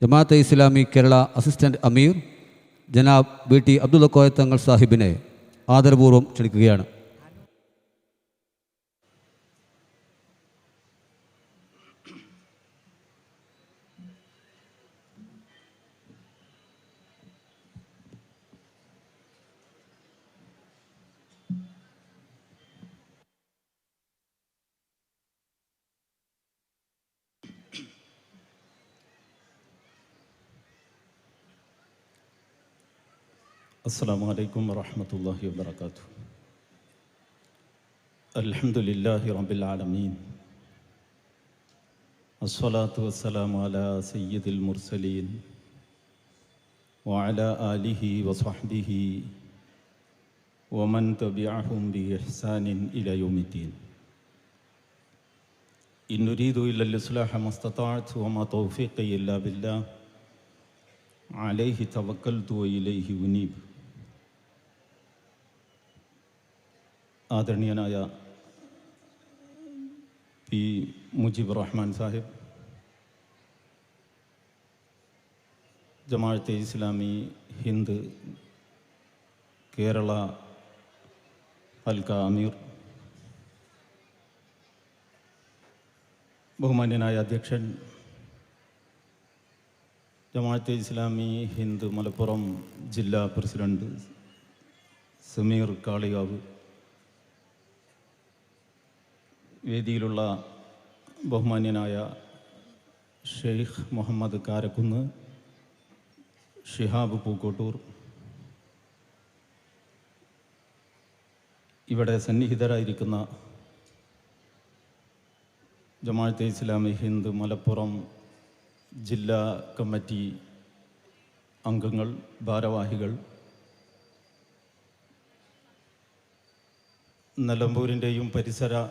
Jamaat-e Islami Kerala assistant അമീർ ജനാബ് BT Abdulla Koya Thangal സാഹിബിനെ ആദരപൂർവ്വം ക്ഷണിക്കുകയാണ്. അസ്സലാമു അലൈക്കും വറഹ്മത്തുള്ളാഹി വബറകാതുഹു. അൽഹംദുലില്ലാഹി റബ്ബിൽ ആലമീൻ. അസ്സലാത്തു വസ്സലാമു അലാ സയ്യിദിൽ മുർസലീൻ വഅലാ ആലിഹി വസഹ്ബിഹി വമൻ തബിഅഹും ബിഇഹ്സാനിൻ ഇലാ യൗമിദ്ദീൻ. ഇൻ ഉരീദു ഇല്ലൽ ഇസ്ലാഹ മസ്തതഅതു വമാ തൗഫീഖി ഇല്ലാ ബില്ലാഹ് അലൈഹി തവക്കൽതു വഇലൈഹി ഉനീബ്. ആദരണീയനായ പി മുജീബുർ റഹ്മാൻ സാഹിബ്, ജമാഅത്തെ ഇസ്ലാമി ഹിന്ദ് കേരള ഹൽക്ക അമീർ, ബഹുമാന്യനായ അധ്യക്ഷൻ, ജമാഅത്തെ ഇസ്ലാമി ഹിന്ദ് മലപ്പുറം ജില്ലാ പ്രസിഡന്റ് സമീർ കാളികാവ്, വേദിയിലുള്ള ബഹുമാന്യനായ ഷെയ്ഖ് മുഹമ്മദ് കാരക്കുന്ന്, ഷിഹാബ് പൂക്കോട്ടൂർ, ഇവിടെ സന്നിഹിതരായിരിക്കുന്ന ജമാഅത്തെ ഇസ്ലാമി ഹിന്ദ് മലപ്പുറം ജില്ലാ കമ്മിറ്റി അംഗങ്ങൾ, ഭാരവാഹികൾ, നിലമ്പൂരിൻ്റെയും പരിസര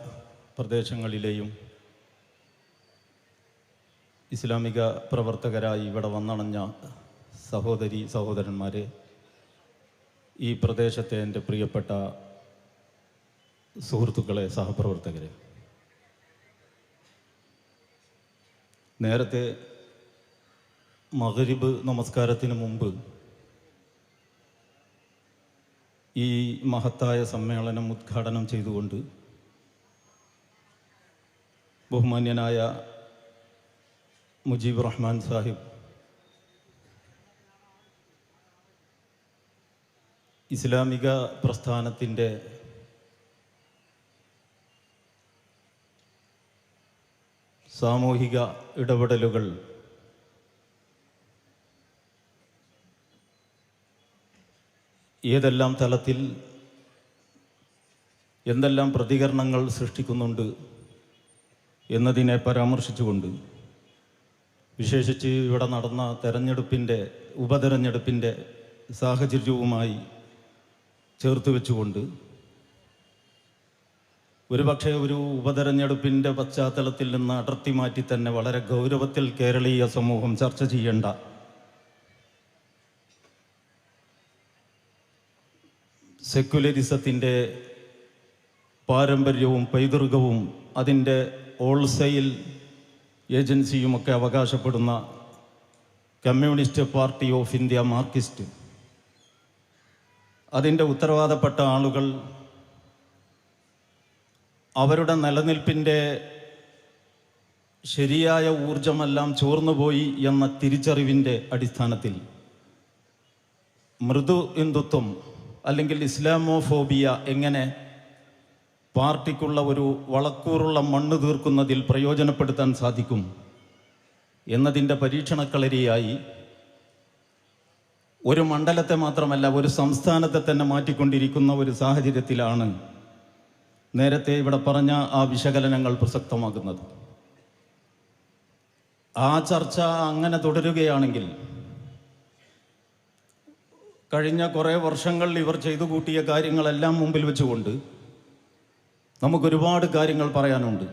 പ്രദേശങ്ങളിലെയും ഇസ്ലാമിക പ്രവർത്തകരായി ഇവിടെ വന്നണഞ്ഞ സഹോദരി സഹോദരന്മാരെ, ഈ പ്രദേശത്തെ എൻ്റെ പ്രിയപ്പെട്ട സുഹൃത്തുക്കളെ, സഹപ്രവർത്തകരെ, നേരത്തെ മഗ്രിബ് നമസ്കാരത്തിന് മുമ്പ് ഈ മഹത്തായ സമ്മേളനം ഉദ്ഘാടനം ചെയ്തുകൊണ്ട് ബഹുമാന്യനായ മുജീബുർ റഹ്മാൻ സാഹിബ് ഇസ്ലാമിക പ്രസ്ഥാനത്തിൻ്റെ സാമൂഹിക ഇടപെടലുകൾ ഏതെല്ലാം തലത്തിൽ എന്തെല്ലാം പ്രതികരണങ്ങൾ സൃഷ്ടിക്കുന്നുണ്ട് എന്നതിനെ പരാമർശിച്ചുകൊണ്ട്, വിശേഷിച്ച് ഇവിടെ നടന്ന ഉപതെരഞ്ഞെടുപ്പിൻ്റെ സാഹചര്യവുമായി ചേർത്ത് വെച്ചുകൊണ്ട്, ഒരുപക്ഷെ ഒരു ഉപതെരഞ്ഞെടുപ്പിൻ്റെ പശ്ചാത്തലത്തിൽ നിന്ന് അടർത്തി മാറ്റി തന്നെ വളരെ ഗൗരവത്തിൽ കേരളീയ സമൂഹം ചർച്ച ചെയ്യേണ്ട സെക്യുലറിസത്തിൻ്റെ പാരമ്പര്യവും പൈതൃകവും അതിൻ്റെ ഹോൾസെയിൽ ഏജൻസിയുമൊക്കെ അവകാശപ്പെടുന്ന communist party of India Marxist, അതിൻ്റെ ഉത്തരവാദപ്പെട്ട ആളുകൾ അവരുടെ നിലനിൽപ്പിൻ്റെ ശരിയായ ഊർജമെല്ലാം ചോർന്നുപോയി എന്ന തിരിച്ചറിവിൻ്റെ അടിസ്ഥാനത്തിൽ മൃദു ഹിന്ദുത്വം അല്ലെങ്കിൽ ഇസ്ലാമോഫോബിയ എങ്ങനെ പാർട്ടിക്കുള്ള ഒരു വളക്കൂറുള്ള മണ്ണ് തീർക്കുന്നതിൽ പ്രയോജനപ്പെടുത്താൻ സാധിക്കും എന്നതിൻ്റെ പരീക്ഷണക്കളരിയായി ഒരു മണ്ഡലത്തെ മാത്രമല്ല ഒരു സംസ്ഥാനത്തെ തന്നെ മാറ്റിക്കൊണ്ടിരിക്കുന്ന ഒരു സാഹചര്യത്തിലാണ് നേരത്തെ ഇവിടെ പറഞ്ഞ ആ വിശകലനങ്ങൾ പ്രസക്തമാകുന്നത്. ആ ചർച്ച അങ്ങനെ തുടരുകയാണെങ്കിൽ കഴിഞ്ഞ കുറേ വർഷങ്ങളിൽ ഇവർ ചെയ്തു കൂട്ടിയ കാര്യങ്ങളെല്ലാം മുമ്പിൽ വെച്ചുകൊണ്ട് നമുക്കൊരുപാട് കാര്യങ്ങൾ പറയാനുണ്ട്.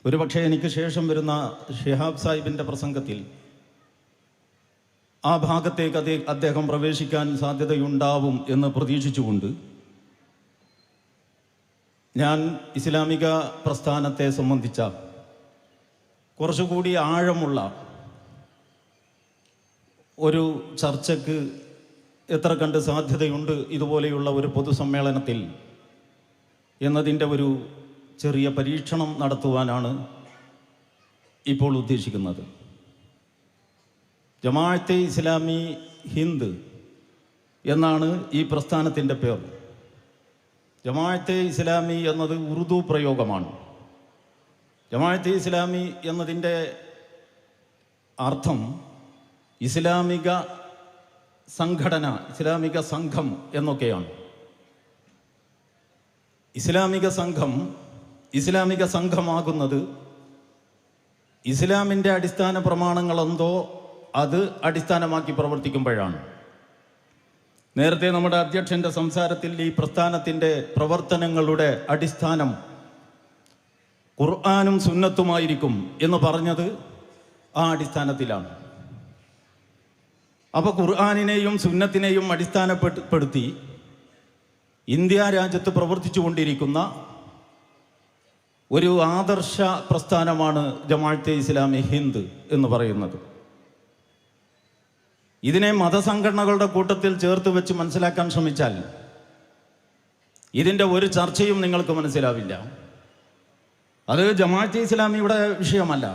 ഒരുപക്ഷെ എനിക്ക് ശേഷം വരുന്ന ഷിഹാബ് സാഹിബിൻ്റെ പ്രസംഗത്തിൽ ആ ഭാഗത്തേക്ക് അദ്ദേഹം പ്രവേശിക്കാൻ സാധ്യതയുണ്ടാവും എന്ന് പ്രതീക്ഷിച്ചുകൊണ്ട് ഞാൻ ഇസ്ലാമിക പ്രസ്ഥാനത്തെ സംബന്ധിച്ച കുറച്ചുകൂടി ആഴമുള്ള ഒരു ചർച്ചയ്ക്ക് എത്ര കണ്ട് സാധ്യതയുണ്ട് ഇതുപോലെയുള്ള ഒരു പൊതുസമ്മേളനത്തിൽ എന്നതിൻ്റെ ഒരു ചെറിയ പരീക്ഷണം നടത്തുവാനാണ് ഇപ്പോൾ ഉദ്ദേശിക്കുന്നത്. ജമാഅത്തെ ഇസ്ലാമി ഹിന്ദ് എന്നാണ് ഈ പ്രസ്ഥാനത്തിൻ്റെ പേർ. ജമാഅത്തെ ഇസ്ലാമി എന്നത് ഉറുദു പ്രയോഗമാണ്. ജമാഅത്തെ ഇസ്ലാമി എന്നതിൻ്റെ അർത്ഥം ഇസ്ലാമിക സംഘടന, ഇസ്ലാമിക സംഘം എന്നൊക്കെയാണ്. ഇസ്ലാമിക സംഘമാകുന്നത് ഇസ്ലാമിൻ്റെ അടിസ്ഥാന പ്രമാണങ്ങളെന്തോ അത് അടിസ്ഥാനമാക്കി പ്രവർത്തിക്കുമ്പോഴാണ്. നേരത്തെ നമ്മുടെ അധ്യക്ഷൻ്റെ സംസാരത്തിൽ ഈ പ്രസ്ഥാനത്തിൻ്റെ പ്രവർത്തനങ്ങളുടെ അടിസ്ഥാനം ഖുർആനും സുന്നത്തുമായിരിക്കും എന്ന് പറഞ്ഞത് ആ അടിസ്ഥാനത്തിലാണ്. അപ്പോൾ ഖുർആനിനെയും സുന്നത്തിനെയും അടിസ്ഥാനപ്പെടുത്തി ഇന്ത്യ രാജ്യത്ത് പ്രവർത്തിച്ചു കൊണ്ടിരിക്കുന്ന ഒരു ആദർശ പ്രസ്ഥാനമാണ് ജമാഅത്തെ ഇസ്ലാമി ഹിന്ദ് എന്ന് പറയുന്നത്. ഇതിനെ മതസംഘടനകളുടെ കൂട്ടത്തിൽ ചേർത്ത് വെച്ച് മനസ്സിലാക്കാൻ ശ്രമിച്ചാൽ ഇതിൻ്റെ ഒരു ചർച്ചയും നിങ്ങൾക്ക് മനസ്സിലാവില്ല. അത് ജമാഅത്തെ ഇസ്ലാമിയുടെ വിഷയമല്ല.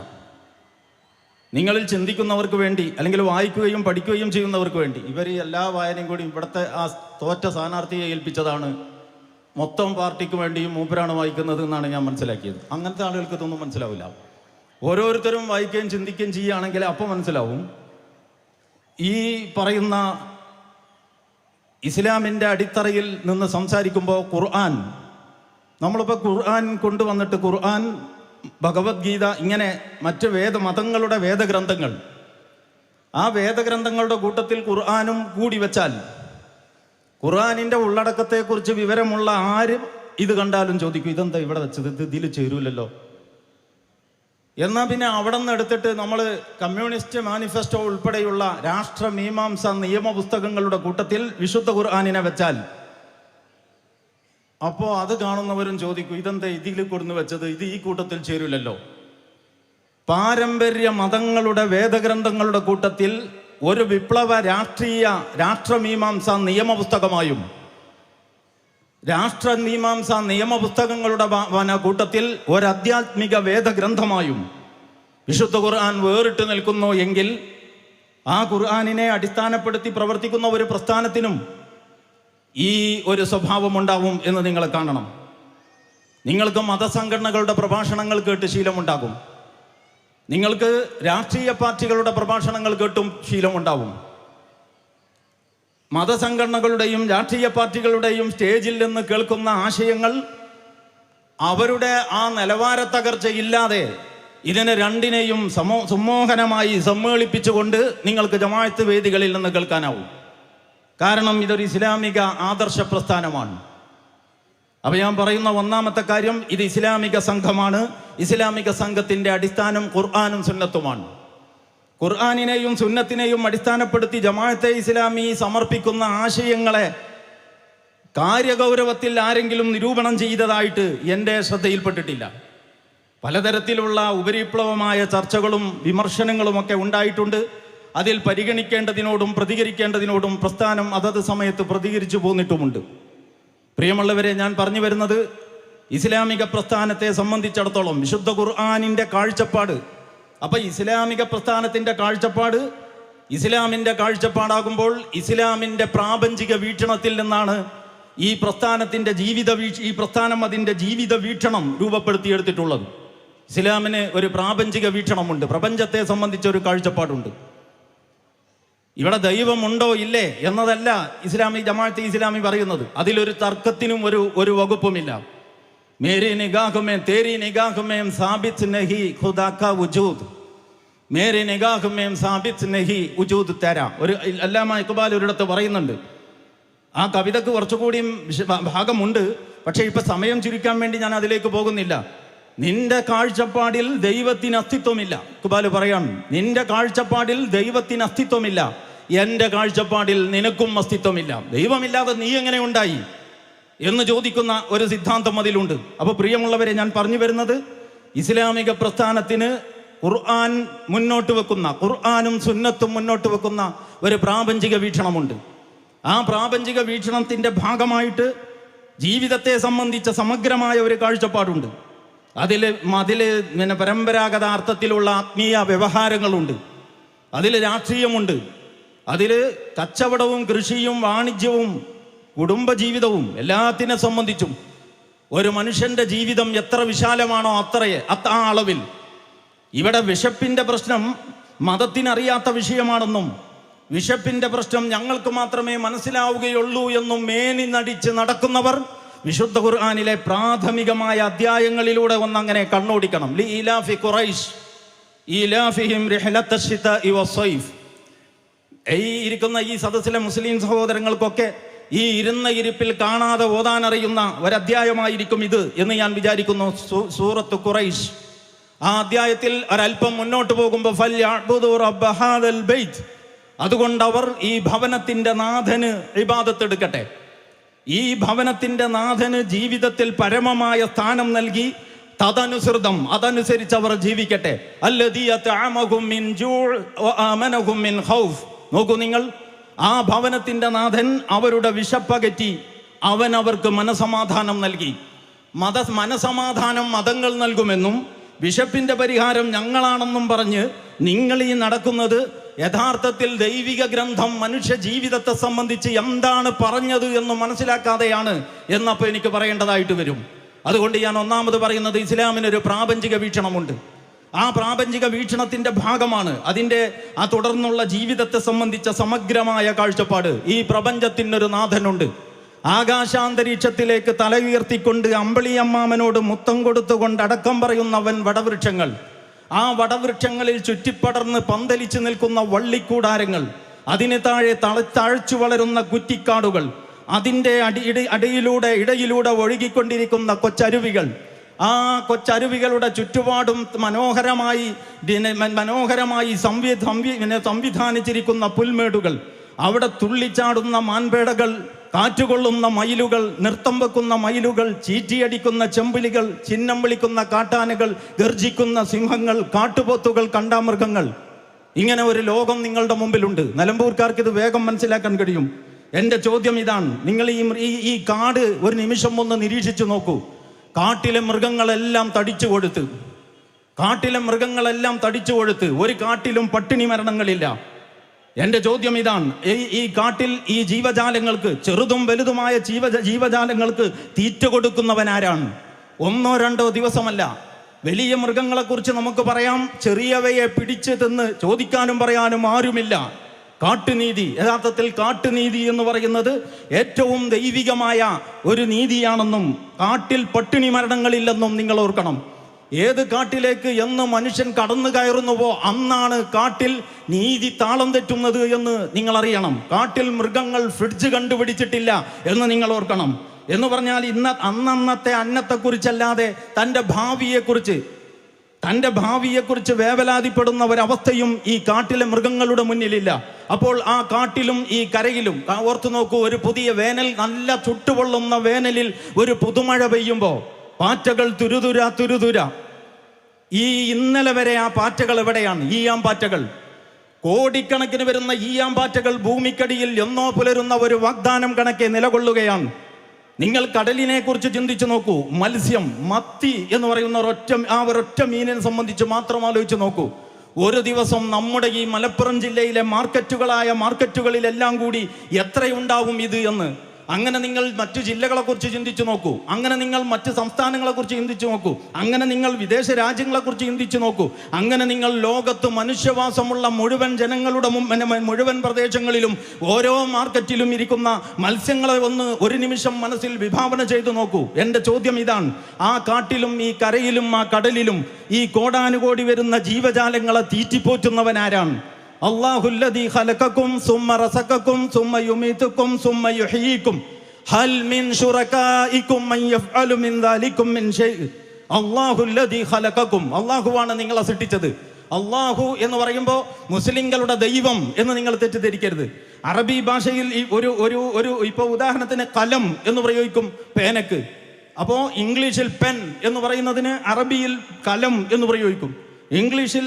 നിങ്ങളിൽ ചിന്തിക്കുന്നവർക്ക് വേണ്ടി, അല്ലെങ്കിൽ വായിക്കുകയും പഠിക്കുകയും ചെയ്യുന്നവർക്ക് വേണ്ടി, ഇവർ എല്ലാ വായനയും കൂടി ഇവിടുത്തെ ആ തോറ്റ സ്ഥാനാർത്ഥിയെ ഏൽപ്പിച്ചതാണ്. മൊത്തം പാർട്ടിക്ക് വേണ്ടിയും മൂപ്പരാണ് വായിക്കുന്നത് എന്നാണ് ഞാൻ മനസ്സിലാക്കിയത്. അങ്ങനത്തെ ആളുകൾക്ക് ഇതൊന്നും മനസ്സിലാവില്ല. ഓരോരുത്തരും വായിക്കുകയും ചിന്തിക്കുകയും ചെയ്യുകയാണെങ്കിൽ അപ്പോൾ മനസ്സിലാവും. ഈ പറയുന്ന ഇസ്ലാമിൻ്റെ അടിത്തറയിൽ നിന്ന് സംസാരിക്കുമ്പോൾ ഖുർആൻ, നമ്മളിപ്പോൾ ഖുർആൻ കൊണ്ടുവന്നിട്ട് ഖുർആൻ, ഭഗവത്ഗീത, ഇങ്ങനെ മറ്റ് മതങ്ങളുടെ വേദഗ്രന്ഥങ്ങൾ, ആ വേദഗ്രന്ഥങ്ങളുടെ കൂട്ടത്തിൽ ഖുർആനും കൂടി വെച്ചാൽ ഖുർആനിൻ്റെ ഉള്ളടക്കത്തെക്കുറിച്ച് വിവരമുള്ള ആരും ഇത് കണ്ടാലും ചോദിക്കും, ഇതെന്താ ഇവിടെ വെച്ചത്, ഇത് ഇതിൽ ചേരൂലല്ലോ. എന്നാൽ പിന്നെ അവിടെ നിന്ന് എടുത്തിട്ട് നമ്മൾ കമ്മ്യൂണിസ്റ്റ് മാനിഫെസ്റ്റോ ഉൾപ്പെടെയുള്ള രാഷ്ട്രമീമാംസ നിയമപുസ്തകങ്ങളുടെ കൂട്ടത്തിൽ വിശുദ്ധ ഖുർആനിനെ വെച്ചാൽ അപ്പോൾ അത് കാണുന്നവരും ചോദിക്കും, ഇതെന്താ ഇതിൽ കൊടുന്ന് വെച്ചത്, ഇത് ഈ കൂട്ടത്തിൽ ചേരൂലല്ലോ. പാരമ്പര്യ മതങ്ങളുടെ വേദഗ്രന്ഥങ്ങളുടെ കൂട്ടത്തിൽ ഒരു വിപ്ലവ രാഷ്ട്രമീമാംസ നിയമപുസ്തകമായും രാഷ്ട്രമീമാംസ നിയമപുസ്തകങ്ങളുടെ കൂട്ടത്തിൽ ഒരാധ്യാത്മിക വേദഗ്രന്ഥമായും വിശുദ്ധ ഖുർആൻ വേറിട്ട് നിൽക്കുന്നു എങ്കിൽ ആ ഖുർആനിനെ അടിസ്ഥാനപ്പെടുത്തി പ്രവർത്തിക്കുന്ന ഒരു പ്രസ്ഥാനത്തിനും ഈ ഒരു സ്വഭാവം ഉണ്ടാവും എന്ന് നിങ്ങൾ കാണണം. നിങ്ങൾക്ക് മതസംഘടനകളുടെ പ്രഭാഷണങ്ങൾ കേട്ട് ശീലമുണ്ടാകും. നിങ്ങൾക്ക് രാഷ്ട്രീയ പാർട്ടികളുടെ പ്രഭാഷണങ്ങൾ കേട്ടും ശീലമുണ്ടാവും. മതസംഘടനകളുടെയും രാഷ്ട്രീയ പാർട്ടികളുടെയും സ്റ്റേജിൽ നിന്ന് കേൾക്കുന്ന ആശയങ്ങൾ അവരുടെ ആ നിലവാര തകർച്ചയില്ലാതെ ഇതിനെ രണ്ടിനെയും സുമോഹനമായി സമ്മേളിപ്പിച്ചുകൊണ്ട് നിങ്ങൾക്ക് ജമാഅത്ത് വേദികളിൽ നിന്ന് കേൾക്കാനാവും. കാരണം ഇതൊരു ഇസ്ലാമിക ആദർശ പ്രസ്ഥാനമാണ്. അപ്പോൾ ഞാൻ പറയുന്ന ഒന്നാമത്തെ കാര്യം, ഇത് ഇസ്ലാമിക സംഘമാണ്. ഇസ്ലാമിക സംഘത്തിൻ്റെ അടിസ്ഥാനം ഖുർആനും സുന്നത്തുമാണ്. ഖുർആനിനെയും സുന്നത്തിനെയും അടിസ്ഥാനപ്പെടുത്തി ജമാഅത്തെ ഇസ്ലാമി സമർപ്പിക്കുന്ന ആശയങ്ങളെ കാര്യഗൗരവത്തിൽ ആരെങ്കിലും നിരൂപണം ചെയ്തതായിട്ട് എൻ്റെ ശ്രദ്ധയിൽപ്പെട്ടിട്ടില്ല. പലതരത്തിലുള്ള ഉപരിപ്ലവമായ ചർച്ചകളും വിമർശനങ്ങളുമൊക്കെ ഉണ്ടായിട്ടുണ്ട്. അതിൽ പരിഗണിക്കേണ്ടതിനോടും പ്രതികരിക്കേണ്ടതിനോടും പ്രസ്ഥാനം അതത് സമയത്ത് പ്രതികരിച്ചു പോന്നിട്ടുമുണ്ട്. പ്രിയമുള്ളവരെ, ഞാൻ പറഞ്ഞു വരുന്നത് ഇസ്ലാമിക പ്രസ്ഥാനത്തെ സംബന്ധിച്ചിടത്തോളം വിശുദ്ധ ഖുർആനിൻ്റെ കാഴ്ചപ്പാട്, അപ്പം ഇസ്ലാമിക പ്രസ്ഥാനത്തിൻ്റെ കാഴ്ചപ്പാട് ഇസ്ലാമിൻ്റെ കാഴ്ചപ്പാടാകുമ്പോൾ ഇസ്ലാമിൻ്റെ പ്രാപഞ്ചിക വീക്ഷണത്തിൽ നിന്നാണ് ഈ പ്രസ്ഥാനത്തിൻ്റെ ഈ പ്രസ്ഥാനം അതിൻ്റെ ജീവിത വീക്ഷണം രൂപപ്പെടുത്തിയെടുത്തിട്ടുള്ളത്. ഇസ്ലാമിന് ഒരു പ്രാപഞ്ചിക വീക്ഷണമുണ്ട്, പ്രപഞ്ചത്തെ സംബന്ധിച്ച ഒരു കാഴ്ചപ്പാടുണ്ട്. ഇവിടെ ദൈവമുണ്ടോ ഇല്ലേ എന്നതല്ല ജമാഅത്തെ ഇസ്ലാമി പറയുന്നത്. അതിലൊരു തർക്കത്തിനും ഒരു വകുപ്പുമില്ല. മേരി നിഗാഹുമേ തേരി നിഗാഹുമേ സാബിത്ത് നഹി ഖുദാ കാ വജൂദ്, മേരി നിഗാഹുമേ സാബിത്ത് നഹി വജൂദ് തേരാ. ഒരു അല്ലാമ ഇഖ്ബാൽ ഒരിടത്ത് പറയുന്നുണ്ട്. ആ കവിതക്ക് കുറച്ചുകൂടിയും ഭാഗമുണ്ട്, പക്ഷേ ഇപ്പം സമയം ചുരുക്കാൻ വേണ്ടി ഞാൻ അതിലേക്ക് പോകുന്നില്ല. നിന്റെ കാഴ്ചപ്പാടിൽ ദൈവത്തിന് അസ്തിത്വമില്ല. ഇഖ്ബാൽ പറയാണ്, നിന്റെ കാഴ്ചപ്പാടിൽ ദൈവത്തിന് അസ്തിത്വമില്ല, എൻ്റെ കാഴ്ചപ്പാടിൽ നിനക്കും അസ്തിത്വമില്ല. ദൈവമില്ലാതെ നീ എങ്ങനെ ഉണ്ടായി എന്ന് ചോദിക്കുന്ന ഒരു സിദ്ധാന്തം അതിലുണ്ട്. അപ്പോൾ പ്രിയമുള്ളവരെ, ഞാൻ പറഞ്ഞു വരുന്നത് ഇസ്ലാമിക പ്രസ്ഥാനത്തിന് ഖുർആൻ മുന്നോട്ട് വെക്കുന്ന, ഖുർആനും സുന്നത്തും മുന്നോട്ട് വെക്കുന്ന ഒരു പ്രാപഞ്ചിക വീക്ഷണമുണ്ട്. ആ പ്രാപഞ്ചിക വീക്ഷണത്തിൻ്റെ ഭാഗമായിട്ട് ജീവിതത്തെ സംബന്ധിച്ച സമഗ്രമായ ഒരു കാഴ്ചപ്പാടുണ്ട്. അതിൽ പിന്നെ പരമ്പരാഗത അർത്ഥത്തിലുള്ള ആത്മീയ വ്യവഹാരങ്ങളുണ്ട്, അതിൽ രാഷ്ട്രീയമുണ്ട്, അതിൽ കച്ചവടവും കൃഷിയും വാണിജ്യവും കുടുംബജീവിതവും എല്ലാത്തിനെ സംബന്ധിച്ചും ഒരു മനുഷ്യൻ്റെ ജീവിതം എത്ര വിശാലമാണോ ആ അളവിൽ. ഇവിടെ വിശപ്പിൻ്റെ പ്രശ്നം മതത്തിനറിയാത്ത വിഷയമാണെന്നും വിശപ്പിൻ്റെ പ്രശ്നം ഞങ്ങൾക്ക് മാത്രമേ മനസ്സിലാവുകയുള്ളൂ എന്നും മേനി നടിച്ച് നടക്കുന്നവർ വിശുദ്ധ ഖുർആനിലെ പ്രാഥമികമായ അധ്യായങ്ങളിലൂടെ ഒന്നങ്ങനെ കണ്ണോടിക്കണം. ലി ഇലാഫി ഖുറൈശ് ഇലാഫിഹിം റിഹ്ലത്തശ് ശിതാഇ വസ്സൈഫ്. ഇരിക്കുന്ന ഈ സദസ്സിലെ മുസ്ലിം സഹോദരങ്ങൾക്കൊക്കെ ഈ ഇരുന്ന ഇരിപ്പിൽ കാണാതെ ഓതാനറിയുന്ന ഒരധ്യായമായിരിക്കും ഇത് എന്ന് ഞാൻ വിചാരിക്കുന്നു. സൂറത്ത് ഖുറൈശ്. ആ അധ്യായത്തിൽ ഒരല്പം മുന്നോട്ട് പോകുമ്പോൾ ഫൽയഅ്ബുദു റബ്ബ ഹാദൽ ബൈത്ത്, അതുകൊണ്ട് അവർ ഈ ഭവനത്തിൻ്റെ നാഥന് ഇബാദത്ത് എടുക്കട്ടെ. ഈ ഭവനത്തിൻ്റെ നാഥന് ജീവിതത്തിൽ പരമമായ സ്ഥാനം നൽകി തദനുസൃതം അതനുസരിച്ച് അവർ ജീവിക്കട്ടെ. അല്ലദീ അത്അമഹും മിൻ ജൂഅ് വആമനഹും മിൻ ഖൗഫ്. നോക്കൂ നിങ്ങൾ, ആ ഭവനത്തിൻ്റെ നാഥൻ അവരുടെ വിശപ്പകറ്റി അവൻ അവർക്ക് മനസമാധാനം നൽകി. മനസമാധാനം മതങ്ങൾ നൽകുമെന്നും വിശപ്പിൻ്റെ പരിഹാരം ഞങ്ങളാണെന്നും പറഞ്ഞ് നിങ്ങൾ ഈ നടക്കുന്നത് യഥാർത്ഥത്തിൽ ദൈവിക ഗ്രന്ഥം മനുഷ്യ ജീവിതത്തെ സംബന്ധിച്ച് എന്താണ് പറഞ്ഞത് എന്ന് മനസ്സിലാക്കാതെയാണ് എന്നപ്പോൾ എനിക്ക് പറയേണ്ടതായിട്ട് വരും. അതുകൊണ്ട് ഞാൻ ഒന്നാമത് പറയുന്നത്, ഇസ്ലാമിനൊരു പ്രാപഞ്ചിക വീക്ഷണമുണ്ട്. ആ പ്രാപഞ്ചിക വീക്ഷണത്തിൻ്റെ ഭാഗമാണ് അതിൻ്റെ ആ തുടർന്നുള്ള ജീവിതത്തെ സംബന്ധിച്ച സമഗ്രമായ കാഴ്ചപ്പാട്. ഈ പ്രപഞ്ചത്തിനൊരു നാഥനുണ്ട്. ആകാശാന്തരീക്ഷത്തിലേക്ക് തല ഉയർത്തിക്കൊണ്ട് അമ്പിളിയമ്മാമനോട് മുത്തം കൊടുത്തുകൊണ്ട് അടക്കം പറയുന്നവൻ വടവൃക്ഷങ്ങൾ. ആ വടവൃക്ഷങ്ങളിൽ ചുറ്റിപ്പടർന്ന് പന്തലിച്ച് നിൽക്കുന്ന വള്ളിക്കൂടാരങ്ങൾ, അതിന് താഴെ തഴച്ചു വളരുന്ന കുറ്റിക്കാടുകൾ, അതിൻ്റെ ഇടയിലൂടെ ഒഴുകിക്കൊണ്ടിരിക്കുന്ന കൊച്ചരുവികൾ, ആ കൊച്ചരുവികളുടെ ചുറ്റുപാടും മനോഹരമായി സംവിധാനിച്ചിരിക്കുന്ന പുൽമേടുകൾ, അവിടെ തുള്ളിച്ചാടുന്ന മാൻപേടകൾ, കാറ്റുകൊള്ളുന്ന മയിലുകൾ, നൃത്തം വെക്കുന്ന മയിലുകൾ, ചീറ്റിയടിക്കുന്ന ചെമ്പിലികൾ, ചിഹ്നം വിളിക്കുന്ന കാട്ടാനകൾ, ഗർജിക്കുന്ന സിംഹങ്ങൾ, കാട്ടുപോത്തുകൾ, കണ്ടാമൃഗങ്ങൾ. ഇങ്ങനെ ഒരു ലോകം നിങ്ങളുടെ മുമ്പിലുണ്ട്. നിലമ്പൂർക്കാർക്ക് ഇത് വേഗം മനസ്സിലാക്കാൻ കഴിയും. എൻ്റെ ചോദ്യം ഇതാണ്, നിങ്ങൾ ഈ കാട് ഒരു നിമിഷം ഒന്ന് നിരീക്ഷിച്ചു നോക്കൂ. കാട്ടിലെ മൃഗങ്ങളെല്ലാം തടിച്ചു കൊടുത്ത് ഒരു കാട്ടിലും പട്ടിണി മരണങ്ങളില്ല. എൻ്റെ ചോദ്യം ഇതാണ്, ഈ കാട്ടിൽ ഈ ജീവജാലങ്ങൾക്ക്, ചെറുതും വലുതുമായ ജീവജാലങ്ങൾക്ക് തീറ്റ കൊടുക്കുന്നവൻ ആരാണ്? ഒന്നോ രണ്ടോ ദിവസമല്ല. വലിയ മൃഗങ്ങളെക്കുറിച്ച് നമുക്ക് പറയാം, ചെറിയവയെ പിടിച്ച് തിന്ന് ചോദിക്കാനും പറയാനും ആരുമില്ല. കാട്ടുനീതി, യഥാർത്ഥത്തിൽ കാട്ടുനീതി എന്ന് പറയുന്നത് ഏറ്റവും ദൈവികമായ ഒരു നീതിയാണെന്നും കാട്ടിൽ പട്ടിണി മരണങ്ങളില്ലെന്നും നിങ്ങൾ ഓർക്കണം. ഏത് കാട്ടിലേക്ക് എന്ന് മനുഷ്യൻ കടന്നു കയറുന്നുവോ അന്നാണ് കാട്ടിൽ നീതി താളം തെറ്റുന്നത് എന്ന് നിങ്ങൾ അറിയണം. കാട്ടിൽ മൃഗങ്ങൾ ഫ്രിഡ്ജ് കണ്ടുപിടിച്ചിട്ടില്ല എന്ന് നിങ്ങൾ ഓർക്കണം. എന്ന് പറഞ്ഞാൽ അന്നത്തെ അന്നത്തെക്കുറിച്ചല്ലാതെ തൻ്റെ ഭാവിയെക്കുറിച്ച് വേവലാതിപ്പെടുന്ന ഒരവസ്ഥയും ഈ കാട്ടിലെ മൃഗങ്ങളുടെ മുന്നിലില്ല. അപ്പോൾ ആ കാട്ടിലും ഈ കരയിലും ഓർത്തു നോക്കൂ, ഒരു പുതിയ വേനൽ, നല്ല ചുട്ടുപൊള്ളുന്ന വേനലിൽ ഒരു പുതുമഴ പെയ്യുമ്പോൾ പാറ്റകൾ തുരുതുര. ഈ ഇന്നലെ വരെ ആ പാറ്റകൾ എവിടെയാണ്? ഈയാമ്പാറ്റകൾ, കോടിക്കണക്കിന് വരുന്ന ഈയാമ്പാറ്റകൾ ഭൂമിക്കടിയിൽ എന്നോ പുലരുന്ന ഒരു വാഗ്ദാനം കണക്കെ നിലകൊള്ളുകയാണ്. നിങ്ങൾ കടലിനെ കുറിച്ച് ചിന്തിച്ചു നോക്കൂ. മത്സ്യം, മത്തി എന്ന് പറയുന്ന ഒരൊറ്റ മീനിനെ സംബന്ധിച്ച് മാത്രം ആലോചിച്ച് നോക്കൂ. ഒരു ദിവസം നമ്മുടെ ഈ മലപ്പുറം ജില്ലയിലെ മാർക്കറ്റുകളിലെല്ലാം കൂടി എത്രയുണ്ടാവും ഇത് എന്ന്. അങ്ങനെ നിങ്ങൾ മറ്റു ജില്ലകളെ കുറിച്ച് ചിന്തിച്ചു നോക്കൂ. അങ്ങനെ നിങ്ങൾ മറ്റ് സംസ്ഥാനങ്ങളെ കുറിച്ച് ചിന്തിച്ചു നോക്കൂ. അങ്ങനെ നിങ്ങൾ വിദേശ രാജ്യങ്ങളെ കുറിച്ച് ചിന്തിച്ചു നോക്കൂ. അങ്ങനെ നിങ്ങൾ ലോകത്ത് മനുഷ്യവാസമുള്ള മുഴുവൻ ജനങ്ങളുടെ മുഴുവൻ പ്രദേശങ്ങളിലും ഓരോ മാർക്കറ്റിലും ഇരിക്കുന്ന മത്സ്യങ്ങളെ ഒരു നിമിഷം മനസ്സിൽ വിഭാവന ചെയ്തു നോക്കൂ. എൻ്റെ ചോദ്യം ഇതാണ്, ആ കാട്ടിലും ഈ കരയിലും ആ കടലിലും ഈ കോടാനുകോടി വരുന്ന ജീവജാലങ്ങളെ തീറ്റിപ്പോറ്റുന്നവൻ ആരാണ്? അല്ലാഹുല്ലദീ ഖലഖകും സുമ്മ റസഖകും സുമ്മ യുമീതുകും സുമ്മ യുഹ്യീകും ഹൽ മിൻ ശുറകാഇകും മൻ യഫ്അലു മിൻ ദാലികും മിൻ ഷൈഅ. അല്ലാഹുല്ലദീ ഖലഖകും, അല്ലാഹുവാണ് നിങ്ങളെ സൃഷ്ടിച്ചത്. അല്ലാഹു എന്ന് പറയുമ്പോൾ മുസ്ലിങ്ങളുടെ ദൈവം എന്ന് നിങ്ങൾ തെറ്റിദ്ധരിക്കരുത്. അറബി ഭാഷയിൽ ഇപ്പോൾ ഉദാഹരണത്തിന് കലം എന്ന് പ്രയോഗിക്കും പേനക്ക്. അപ്പോൾ ഇംഗ്ലീഷിൽ പെൻ എന്ന് പറയുന്നതിന് അറബിയിൽ കലം എന്ന് പ്രയോഗിക്കും. ഇംഗ്ലീഷിൽ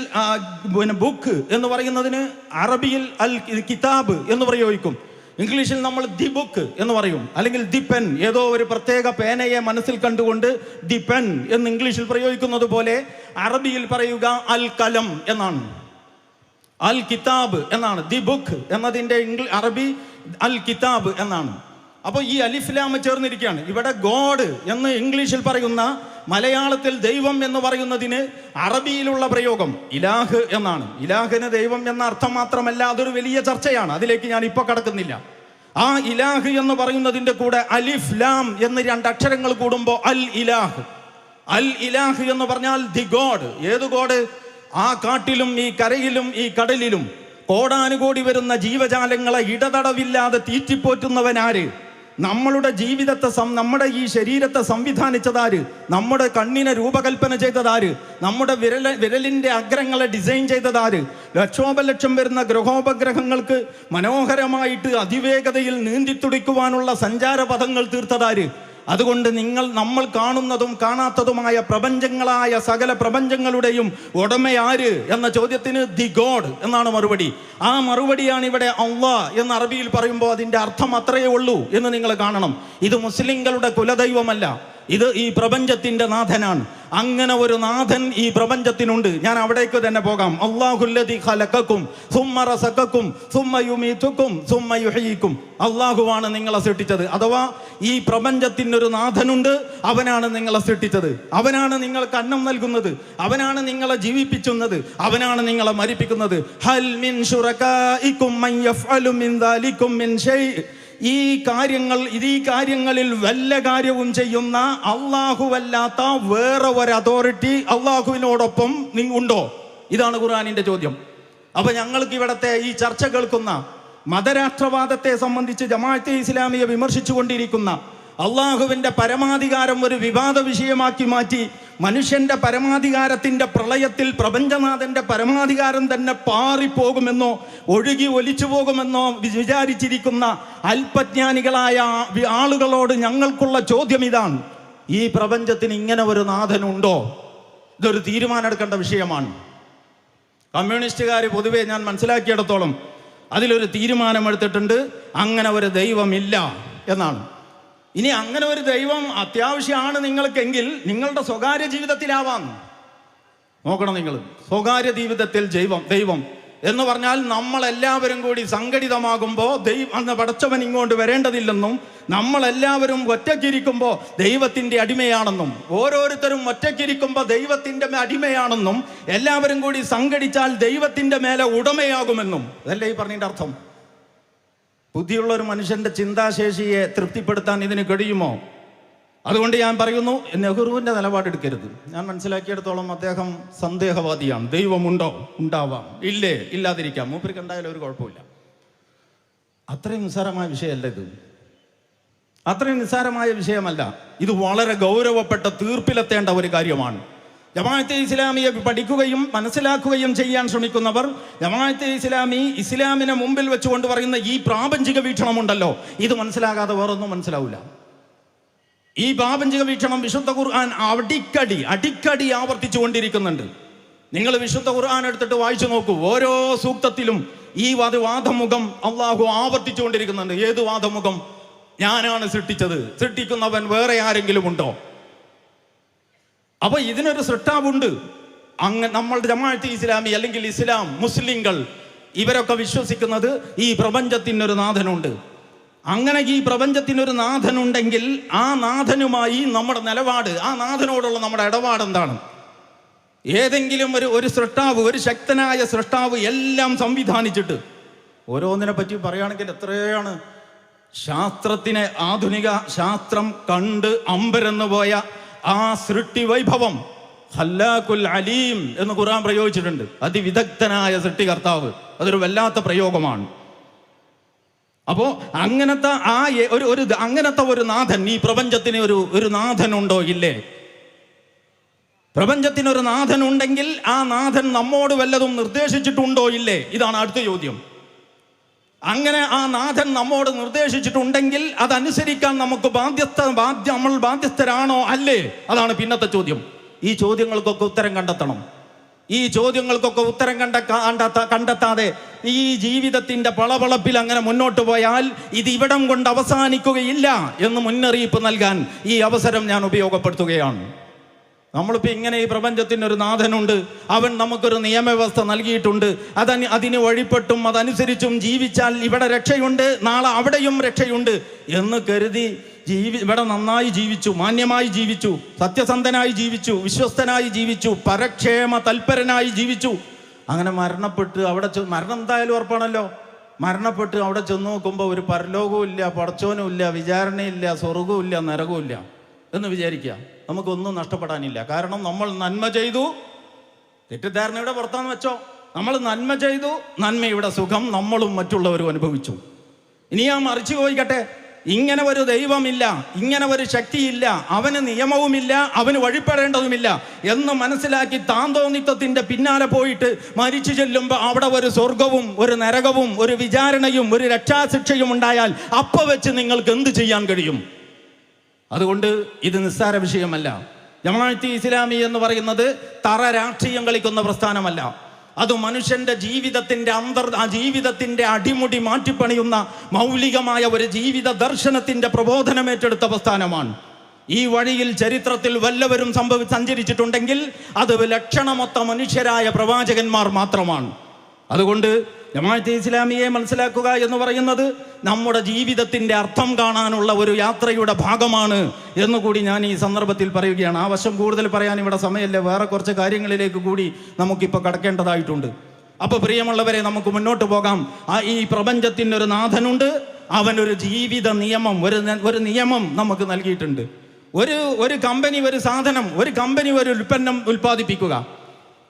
പിന്നെ ബുക്ക് എന്ന് പറയുന്നതിന് അറബിയിൽ അൽ കിതാബ് എന്ന് പ്രയോഗിക്കും. ഇംഗ്ലീഷിൽ നമ്മൾ ദി ബുക്ക് എന്ന് പറയും, അല്ലെങ്കിൽ ദി പെൻ. ഏതോ ഒരു പ്രത്യേക പേനയെ മനസ്സിൽ കണ്ടുകൊണ്ട് ദി പെൻ എന്ന് ഇംഗ്ലീഷിൽ പ്രയോഗിക്കുന്നത് പോലെ അറബിയിൽ പറയുക അൽ കലം എന്നാണ്, അൽ കിതാബ് എന്നാണ്. ദി ബുക്ക് എന്നതിൻ്റെ അറബി അൽ കിതാബ് എന്നാണ്. അപ്പോൾ ഈ അലിഫ്ലാം ചേർന്നിരിക്കുകയാണ്. ഇവിടെ ഗോഡ് എന്ന് ഇംഗ്ലീഷിൽ പറയുന്ന മലയാളത്തിൽ ദൈവം എന്ന് പറയുന്നതിന് അറബിയിലുള്ള പ്രയോഗം ഇലാഹ് എന്നാണ്. ഇലാഹിന് ദൈവം എന്ന അർത്ഥം മാത്രമല്ല, അതൊരു വലിയ ചർച്ചയാണ്, അതിലേക്ക് ഞാൻ ഇപ്പോൾ കടക്കുന്നില്ല. ആ ഇലാഹ് എന്ന് പറയുന്നതിൻ്റെ കൂടെ അലിഫ് ലാം എന്ന് 2 അക്ഷരങ്ങൾ കൂടുമ്പോൾ അൽ ഇലാഹ്. അൽ ഇലാഹ് എന്ന് പറഞ്ഞാൽ ദി ഗോഡ്. ഏത് ഗോഡ്? ആ കാട്ടിലും ഈ കരയിലും ഈ കടലിലും കോടാനുകോടി വരുന്ന ജീവജാലങ്ങളെ ഇടതടവില്ലാതെ തീറ്റിപ്പോറ്റുന്നവനാര്? നമ്മളുടെ ജീവിതത്തെ നമ്മുടെ ഈ ശരീരത്തെ സംവിധാനിച്ചതാര്? നമ്മുടെ കണ്ണിനെ രൂപകൽപ്പന ചെയ്തതാര്? നമ്മുടെ വിരലിൻ്റെ അഗ്രങ്ങളെ ഡിസൈൻ ചെയ്തതാര്? ലക്ഷോപലക്ഷം വരുന്ന ഗ്രഹോപഗ്രഹങ്ങൾക്ക് മനോഹരമായിട്ട് അതിവേഗതയിൽ നീന്തിത്തുടിക്കുവാനുള്ള സഞ്ചാരപഥങ്ങൾ തീർത്തതാര്? അതുകൊണ്ട് നമ്മൾ കാണുന്നതും കാണാത്തതുമായ പ്രപഞ്ചങ്ങളായ സകല പ്രപഞ്ചങ്ങളുടെയും ഉടമയാര് എന്ന ചോദ്യത്തിന് ദി ഗോഡ് എന്നാണ് മറുപടി. ആ മറുപടിയാണ് ഇവിടെ അല്ലാഹ് എന്ന് അറബിയിൽ പറയുമ്പോൾ അതിൻ്റെ അർത്ഥം അത്രയേ ഉള്ളൂ എന്ന് നിങ്ങൾ കാണണം. ഇത് മുസ്ലിങ്ങളുടെ കുലദൈവമല്ല, ഇത് ഈ പ്രപഞ്ചത്തിന്റെ നാഥനാണ്. അങ്ങനെ ഒരു നാഥൻ ഈ പ്രപഞ്ചത്തിനുണ്ട്. ഞാൻ അവിടേക്ക് തന്നെ പോകാം. അല്ലാഹുല്ലദീ ഖലഖക്കും സുമ്മ റസഖക്കും സുമ്മ യുമീതുക്കും സുമ്മ യുഹ്യീക്കും. അല്ലാഹുവാണ് നിങ്ങളെ സൃഷ്ടിച്ചത്. അഥവാ ഈ പ്രപഞ്ചത്തിനൊരു നാഥനുണ്ട്, അവനാണ് നിങ്ങളെ സൃഷ്ടിച്ചത്, അവനാണ് നിങ്ങൾക്ക് അന്നം നൽകുന്നത്, അവനാണ് നിങ്ങളെ ജീവിപ്പിക്കുന്നത്, അവനാണ് നിങ്ങളെ മരിപ്പിക്കുന്നത്. ഹൽ മിൻ ശുറകാഇക്കും മൻ യഫ്അലു മിൻ ദാലികും മിൻ ഷൈ. ഈ കാര്യങ്ങളിൽ വല്ല കാര്യവും ചെയ്യുന്ന അള്ളാഹുവല്ലാത്ത വേറെ ഒരു അതോറിറ്റി അള്ളാഹുവിനോടൊപ്പം ഉണ്ടോ? ഇതാണ് ഖുർആനിന്റെ ചോദ്യം. അപ്പൊ ഞങ്ങൾക്ക് ഇവിടത്തെ ഈ ചർച്ച കേൾക്കുന്ന മതരാഷ്ട്രവാദത്തെ സംബന്ധിച്ച് ജമാഅത്തെ ഇസ്ലാമിയെ വിമർശിച്ചുകൊണ്ടിരിക്കുന്ന, അള്ളാഹുവിന്റെ പരമാധികാരം ഒരു വിവാദ വിഷയമാക്കി മാറ്റി മനുഷ്യന്റെ പരമാധികാരത്തിന്റെ പ്രളയത്തിൽ പ്രപഞ്ചനാഥന്റെ പരമാധികാരം തന്നെ പാറിപ്പോകുമെന്നോ ഒഴുകി ഒലിച്ചു പോകുമെന്നോ വിചാരിച്ചിരിക്കുന്ന അല്പജ്ഞാനികളായ ആളുകളോട് ഞങ്ങൾക്കുള്ള ചോദ്യം ഇതാണ്: ഈ പ്രപഞ്ചത്തിന് ഇങ്ങനെ ഒരു നാഥനുണ്ടോ? ഇതൊരു തീരുമാനമെടുക്കേണ്ട വിഷയമാണ്. കമ്മ്യൂണിസ്റ്റുകാർ പൊതുവെ ഞാൻ മനസ്സിലാക്കിയിടത്തോളം അതിലൊരു തീരുമാനമെടുത്തിട്ടുണ്ട്, അങ്ങനെ ഒരു ദൈവമില്ല എന്നാണ്. ഇനി അങ്ങനെ ഒരു ദൈവം അത്യാവശ്യമാണ് നിങ്ങൾക്കെങ്കിൽ നിങ്ങളുടെ സ്വകാര്യ ജീവിതത്തിലാവാം. നോക്കണം നിങ്ങൾ, സ്വകാര്യ ജീവിതത്തിൽ ദൈവം എന്ന് പറഞ്ഞാൽ നമ്മളെല്ലാവരും കൂടി സംഘടിതമാകുമ്പോൾ അന്ന് പടച്ചവൻ ഇങ്ങോട്ട് വരേണ്ടതില്ലെന്നും, നമ്മളെല്ലാവരും ഒറ്റയ്ക്കിരിക്കുമ്പോൾ ദൈവത്തിൻ്റെ അടിമയാണെന്നും, ഓരോരുത്തരും ഒറ്റയ്ക്കിരിക്കുമ്പോൾ ദൈവത്തിൻ്റെ അടിമയാണെന്നും, എല്ലാവരും കൂടി സംഘടിച്ചാൽ ദൈവത്തിൻ്റെ മേലെ ഉടമയാകുമെന്നും. അതല്ലേ ഈ പറഞ്ഞതിൻ്റെ അർത്ഥം? ബുദ്ധിയുള്ള ഒരു മനുഷ്യന്റെ ചിന്താശേഷിയെ തൃപ്തിപ്പെടുത്താൻ ഇതിന് കഴിയുമോ? അതുകൊണ്ട് ഞാൻ പറയുന്നു, നെഹ്റുവിൻ്റെ നിലപാടെടുക്കരുത്. ഞാൻ മനസ്സിലാക്കിയെടുത്തോളം അദ്ദേഹം സന്ദേഹവാദിയാണ്. ദൈവമുണ്ടോ? ഉണ്ടാവാം, ഇല്ലേ ഇല്ലാതിരിക്കാം, മൂപ്പർക്ക് ഉണ്ടായാലും ഒരു കുഴപ്പമില്ല. അത്രയും നിസ്സാരമായ വിഷയമല്ല ഇത്. അത്രയും നിസ്സാരമായ വിഷയമല്ല ഇത്. വളരെ ഗൗരവപ്പെട്ട തീർപ്പിലെത്തേണ്ട ഒരു കാര്യമാണ്. ജമാഅത്തെ ഇസ്ലാമിയെ പഠിക്കുകയും മനസ്സിലാക്കുകയും ചെയ്യാൻ ശ്രമിക്കുന്നവർ ജമാഅത്തെ ഇസ്ലാമിനെ മുമ്പിൽ വെച്ചുകൊണ്ട് പറയുന്ന ഈ പ്രാപഞ്ചിക വീക്ഷണമുണ്ടല്ലോ, ഇത് മനസ്സിലാകാതെ വേറൊന്നും മനസ്സിലാവില്ല. ഈ പ്രാപഞ്ചിക വീക്ഷണം വിശുദ്ധ ഖുർആൻ അടിക്കടി ആവർത്തിച്ചു കൊണ്ടിരിക്കുന്നുണ്ട്. നിങ്ങൾ വിശുദ്ധ ഖുർആൻ എടുത്തിട്ട് വായിച്ചു നോക്കൂ. ഓരോ സൂക്തത്തിലും ഈ വാദമുഖം അള്ളാഹു ആവർത്തിച്ചു കൊണ്ടിരിക്കുന്നുണ്ട്. ഏത് വാദമുഖം? ഞാനാണ് സൃഷ്ടിച്ചത്, സൃഷ്ടിക്കുന്നവൻ വേറെ ആരെങ്കിലും ഉണ്ടോ? അപ്പൊ ഇതിനൊരു സൃഷ്ടാവുണ്ട്. അങ്ങ് നമ്മളുടെ ജമാഅത്തെ ഇസ്ലാമി അല്ലെങ്കിൽ ഇസ്ലാം, മുസ്ലിങ്ങൾ ഇവരൊക്കെ വിശ്വസിക്കുന്നത് ഈ പ്രപഞ്ചത്തിനൊരു നാഥനുണ്ട്. അങ്ങനെ ഈ പ്രപഞ്ചത്തിനൊരു നാഥനുണ്ടെങ്കിൽ ആ നാഥനുമായി നമ്മുടെ നിലപാട്, ആ നാഥനോടുള്ള നമ്മുടെ ഇടപാട് എന്താണ്? ഏതെങ്കിലും ഒരു സൃഷ്ടാവ്, ഒരു ശക്തനായ സൃഷ്ടാവ് എല്ലാം സംവിധാനിച്ചിട്ട് ഓരോന്നിനെ പറ്റി പറയുകയാണെങ്കിൽ എത്രയാണ് ശാസ്ത്രത്തിനെ, ആധുനിക ശാസ്ത്രം കണ്ട് അമ്പരന്ന് പോയ ആ സൃഷ്ടി വൈഭവം. ഖല്ലാഖുൽ അലീം എന്ന് ഖുർആൻ പ്രയോഗിച്ചിട്ടുണ്ട്. അതിവിദഗ്ധനായ സൃഷ്ടികർത്താവ്. അതൊരു വല്ലാത്ത പ്രയോഗമാണ്. അപ്പോ അങ്ങനത്തെ അങ്ങനത്തെ ഒരു നാഥൻ, ഈ പ്രപഞ്ചത്തിന് ഒരു നാഥനുണ്ടോ? ഇല്ലേ. പ്രപഞ്ചത്തിനൊരു നാഥൻ ഉണ്ടെങ്കിൽ ആ നാഥൻ നമ്മോട് വല്ലതും നിർദ്ദേശിച്ചിട്ടുണ്ടോ? ഇല്ലേ. ഇതാണ് അടുത്ത ചോദ്യം. അങ്ങനെ ആ നാഥൻ നമ്മോട് നിർദ്ദേശിച്ചിട്ടുണ്ടെങ്കിൽ അതനുസരിക്കാൻ നമുക്ക് നമ്മൾ ബാധ്യസ്ഥരാണോ? അല്ലേ. അതാണ് പിന്നത്തെ ചോദ്യം. ഈ ചോദ്യങ്ങൾക്കൊക്കെ ഉത്തരം കണ്ടെത്തണം. ഈ ചോദ്യങ്ങൾക്കൊക്കെ ഉത്തരം കണ്ടെത്താതെ ഈ ജീവിതത്തിൻ്റെ പളപളപ്പിൽ അങ്ങനെ മുന്നോട്ട് പോയാൽ ഇത് ഇവിടം കൊണ്ട് അവസാനിക്കുകയില്ല എന്ന് മുന്നറിയിപ്പ് നൽകാൻ ഈ അവസരം ഞാൻ ഉപയോഗപ്പെടുത്തുകയാണ്. നമ്മളിപ്പോൾ ഇങ്ങനെ ഈ പ്രപഞ്ചത്തിനൊരു നാഥനുണ്ട്, അവൻ നമുക്കൊരു നിയമവ്യവസ്ഥ നൽകിയിട്ടുണ്ട്. അതിന് വഴിപ്പെട്ടും അതനുസരിച്ചും ജീവിച്ചാൽ ഇവിടെ രക്ഷയുണ്ട്, നാളെ അവിടെയും രക്ഷയുണ്ട് എന്ന് കരുതി ഇവിടെ നന്നായി ജീവിച്ചു, മാന്യമായി ജീവിച്ചു, സത്യസന്ധനായി ജീവിച്ചു, വിശ്വസ്തനായി ജീവിച്ചു, പരക്ഷേമ തൽപരനായി ജീവിച്ചു. അങ്ങനെ മരണപ്പെട്ട് അവിടെ മരണം എന്തായാലും ഉറപ്പാണല്ലോ. മരണപ്പെട്ട് അവിടെ ചെന്ന് നോക്കുമ്പോൾ ഒരു പരലോകവും ഇല്ല, പടച്ചോനും ഇല്ല, വിചാരണയില്ല, സ്വർഗവും ഇല്ല, നരകവും ഇല്ല എന്ന് വിചാരിക്കുക. നമുക്കൊന്നും നഷ്ടപ്പെടാനില്ല. കാരണം നമ്മൾ നന്മ ചെയ്തു. തെറ്റിദ്ധാരണയുടെ പുറത്താന്ന് വെച്ചോ, നമ്മൾ നന്മ ചെയ്തു, നന്മയുടെ സുഖം നമ്മളും മറ്റുള്ളവരും അനുഭവിച്ചു. ഇനി ഞാൻ മറിച്ചു പോയിക്കട്ടെ, ഇങ്ങനെ ഒരു ദൈവമില്ല, ഇങ്ങനെ ഒരു ശക്തിയില്ല, അവന് നിയമവുമില്ല, അവന് വഴിപ്പെടേണ്ടതുമില്ല എന്ന് മനസ്സിലാക്കി താന്തോന്നിത്വത്തിൻ്റെ പിന്നാലെ പോയിട്ട് മരിച്ചു ചെല്ലുമ്പോൾ അവിടെ ഒരു സ്വർഗവും ഒരു നരകവും ഒരു വിചാരണയും ഒരു രക്ഷാശിക്ഷയും ഉണ്ടായാൽ അപ്പോൾ വെച്ച് നിങ്ങൾക്ക് എന്ത് ചെയ്യാൻ കഴിയും? അതുകൊണ്ട് ഇത് നിസ്സാര വിഷയമല്ല. ജമാഅത്തെ ഇസ്ലാമി എന്ന് പറയുന്നത് തറ രാഷ്ട്രീയം കളിക്കുന്ന പ്രസ്ഥാനമല്ല. അത് മനുഷ്യന്റെ ജീവിതത്തിന്റെ അടിമുടി മാറ്റിപ്പണിയുന്ന മൗലികമായ ഒരു ജീവിത ദർശനത്തിന്റെ പ്രബോധനമേറ്റെടുത്ത പ്രസ്ഥാനമാണ്. ഈ വഴിയിൽ ചരിത്രത്തിൽ വല്ലവരും സഞ്ചരിച്ചിട്ടുണ്ടെങ്കിൽ അത് ലക്ഷണമൊത്ത മനുഷ്യരായ പ്രവാചകന്മാർ മാത്രമാണ്. അതുകൊണ്ട് ജമാഅത്തെ ഇസ്ലാമിയെ മനസ്സിലാക്കുക എന്ന് പറയുന്നത് നമ്മുടെ ജീവിതത്തിൻ്റെ അർത്ഥം കാണാനുള്ള ഒരു യാത്രയുടെ ഭാഗമാണ് എന്നുകൂടി ഞാൻ ഈ സന്ദർഭത്തിൽ പറയുകയാണ്. ആ വശം കൂടുതൽ പറയാൻ ഇവിടെ സമയമില്ല, വേറെ കുറച്ച് കാര്യങ്ങളിലേക്ക് കൂടി നമുക്കിപ്പോൾ കടക്കേണ്ടതായിട്ടുണ്ട്. അപ്പോൾ പ്രിയമുള്ളവരെ, നമുക്ക് മുന്നോട്ട് പോകാം. ഈ പ്രപഞ്ചത്തിനൊരു നാഥനുണ്ട്, അവനൊരു ജീവിത നിയമം, ഒരു നിയമം നമുക്ക് നൽകിയിട്ടുണ്ട്. ഒരു കമ്പനി ഒരു സാധനം, ഒരു കമ്പനി ഒരു ഉൽപ്പന്നം ഉൽപ്പാദിപ്പിക്കുക.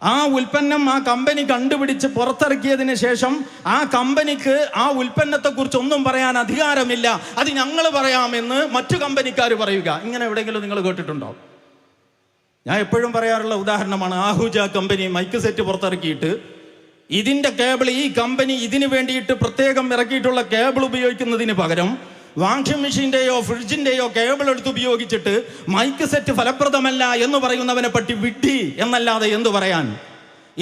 ആ ഉൽപ്പന്നം ആ കമ്പനി കണ്ടുപിടിച്ച് പുറത്തിറക്കിയതിന് ശേഷം ആ കമ്പനിക്ക് ആ ഉൽപ്പന്നത്തെക്കുറിച്ച് ഒന്നും പറയാൻ അധികാരമില്ല, അത് ഞങ്ങൾ പറയാമെന്ന് മറ്റു കമ്പനിക്കാർ പറയുക. ഇങ്ങനെ എവിടെയെങ്കിലും നിങ്ങൾ കേട്ടിട്ടുണ്ടോ? ഞാൻ എപ്പോഴും പറയാറുള്ള ഉദാഹരണമാണ് ആഹുജ കമ്പനി മൈക്ക് സെറ്റ് പുറത്തിറക്കിയിട്ട് ഇതിൻ്റെ കേബിൾ ഈ കമ്പനി ഇതിന് വേണ്ടിയിട്ട് പ്രത്യേകം ഇറക്കിയിട്ടുള്ള കേബിൾ ഉപയോഗിക്കുന്നതിന് പകരം വാഷിംഗ് മെഷീൻ്റെയോ ഫ്രിഡ്ജിൻ്റെയോ കേബിൾ എടുത്ത് ഉപയോഗിച്ചിട്ട് മൈക്ക് സെറ്റ് ഫലപ്രദമല്ല എന്ന് പറയുന്നവനെ പറ്റി വിഡ്ഢി എന്നല്ലാതെ എന്തു പറയാൻ?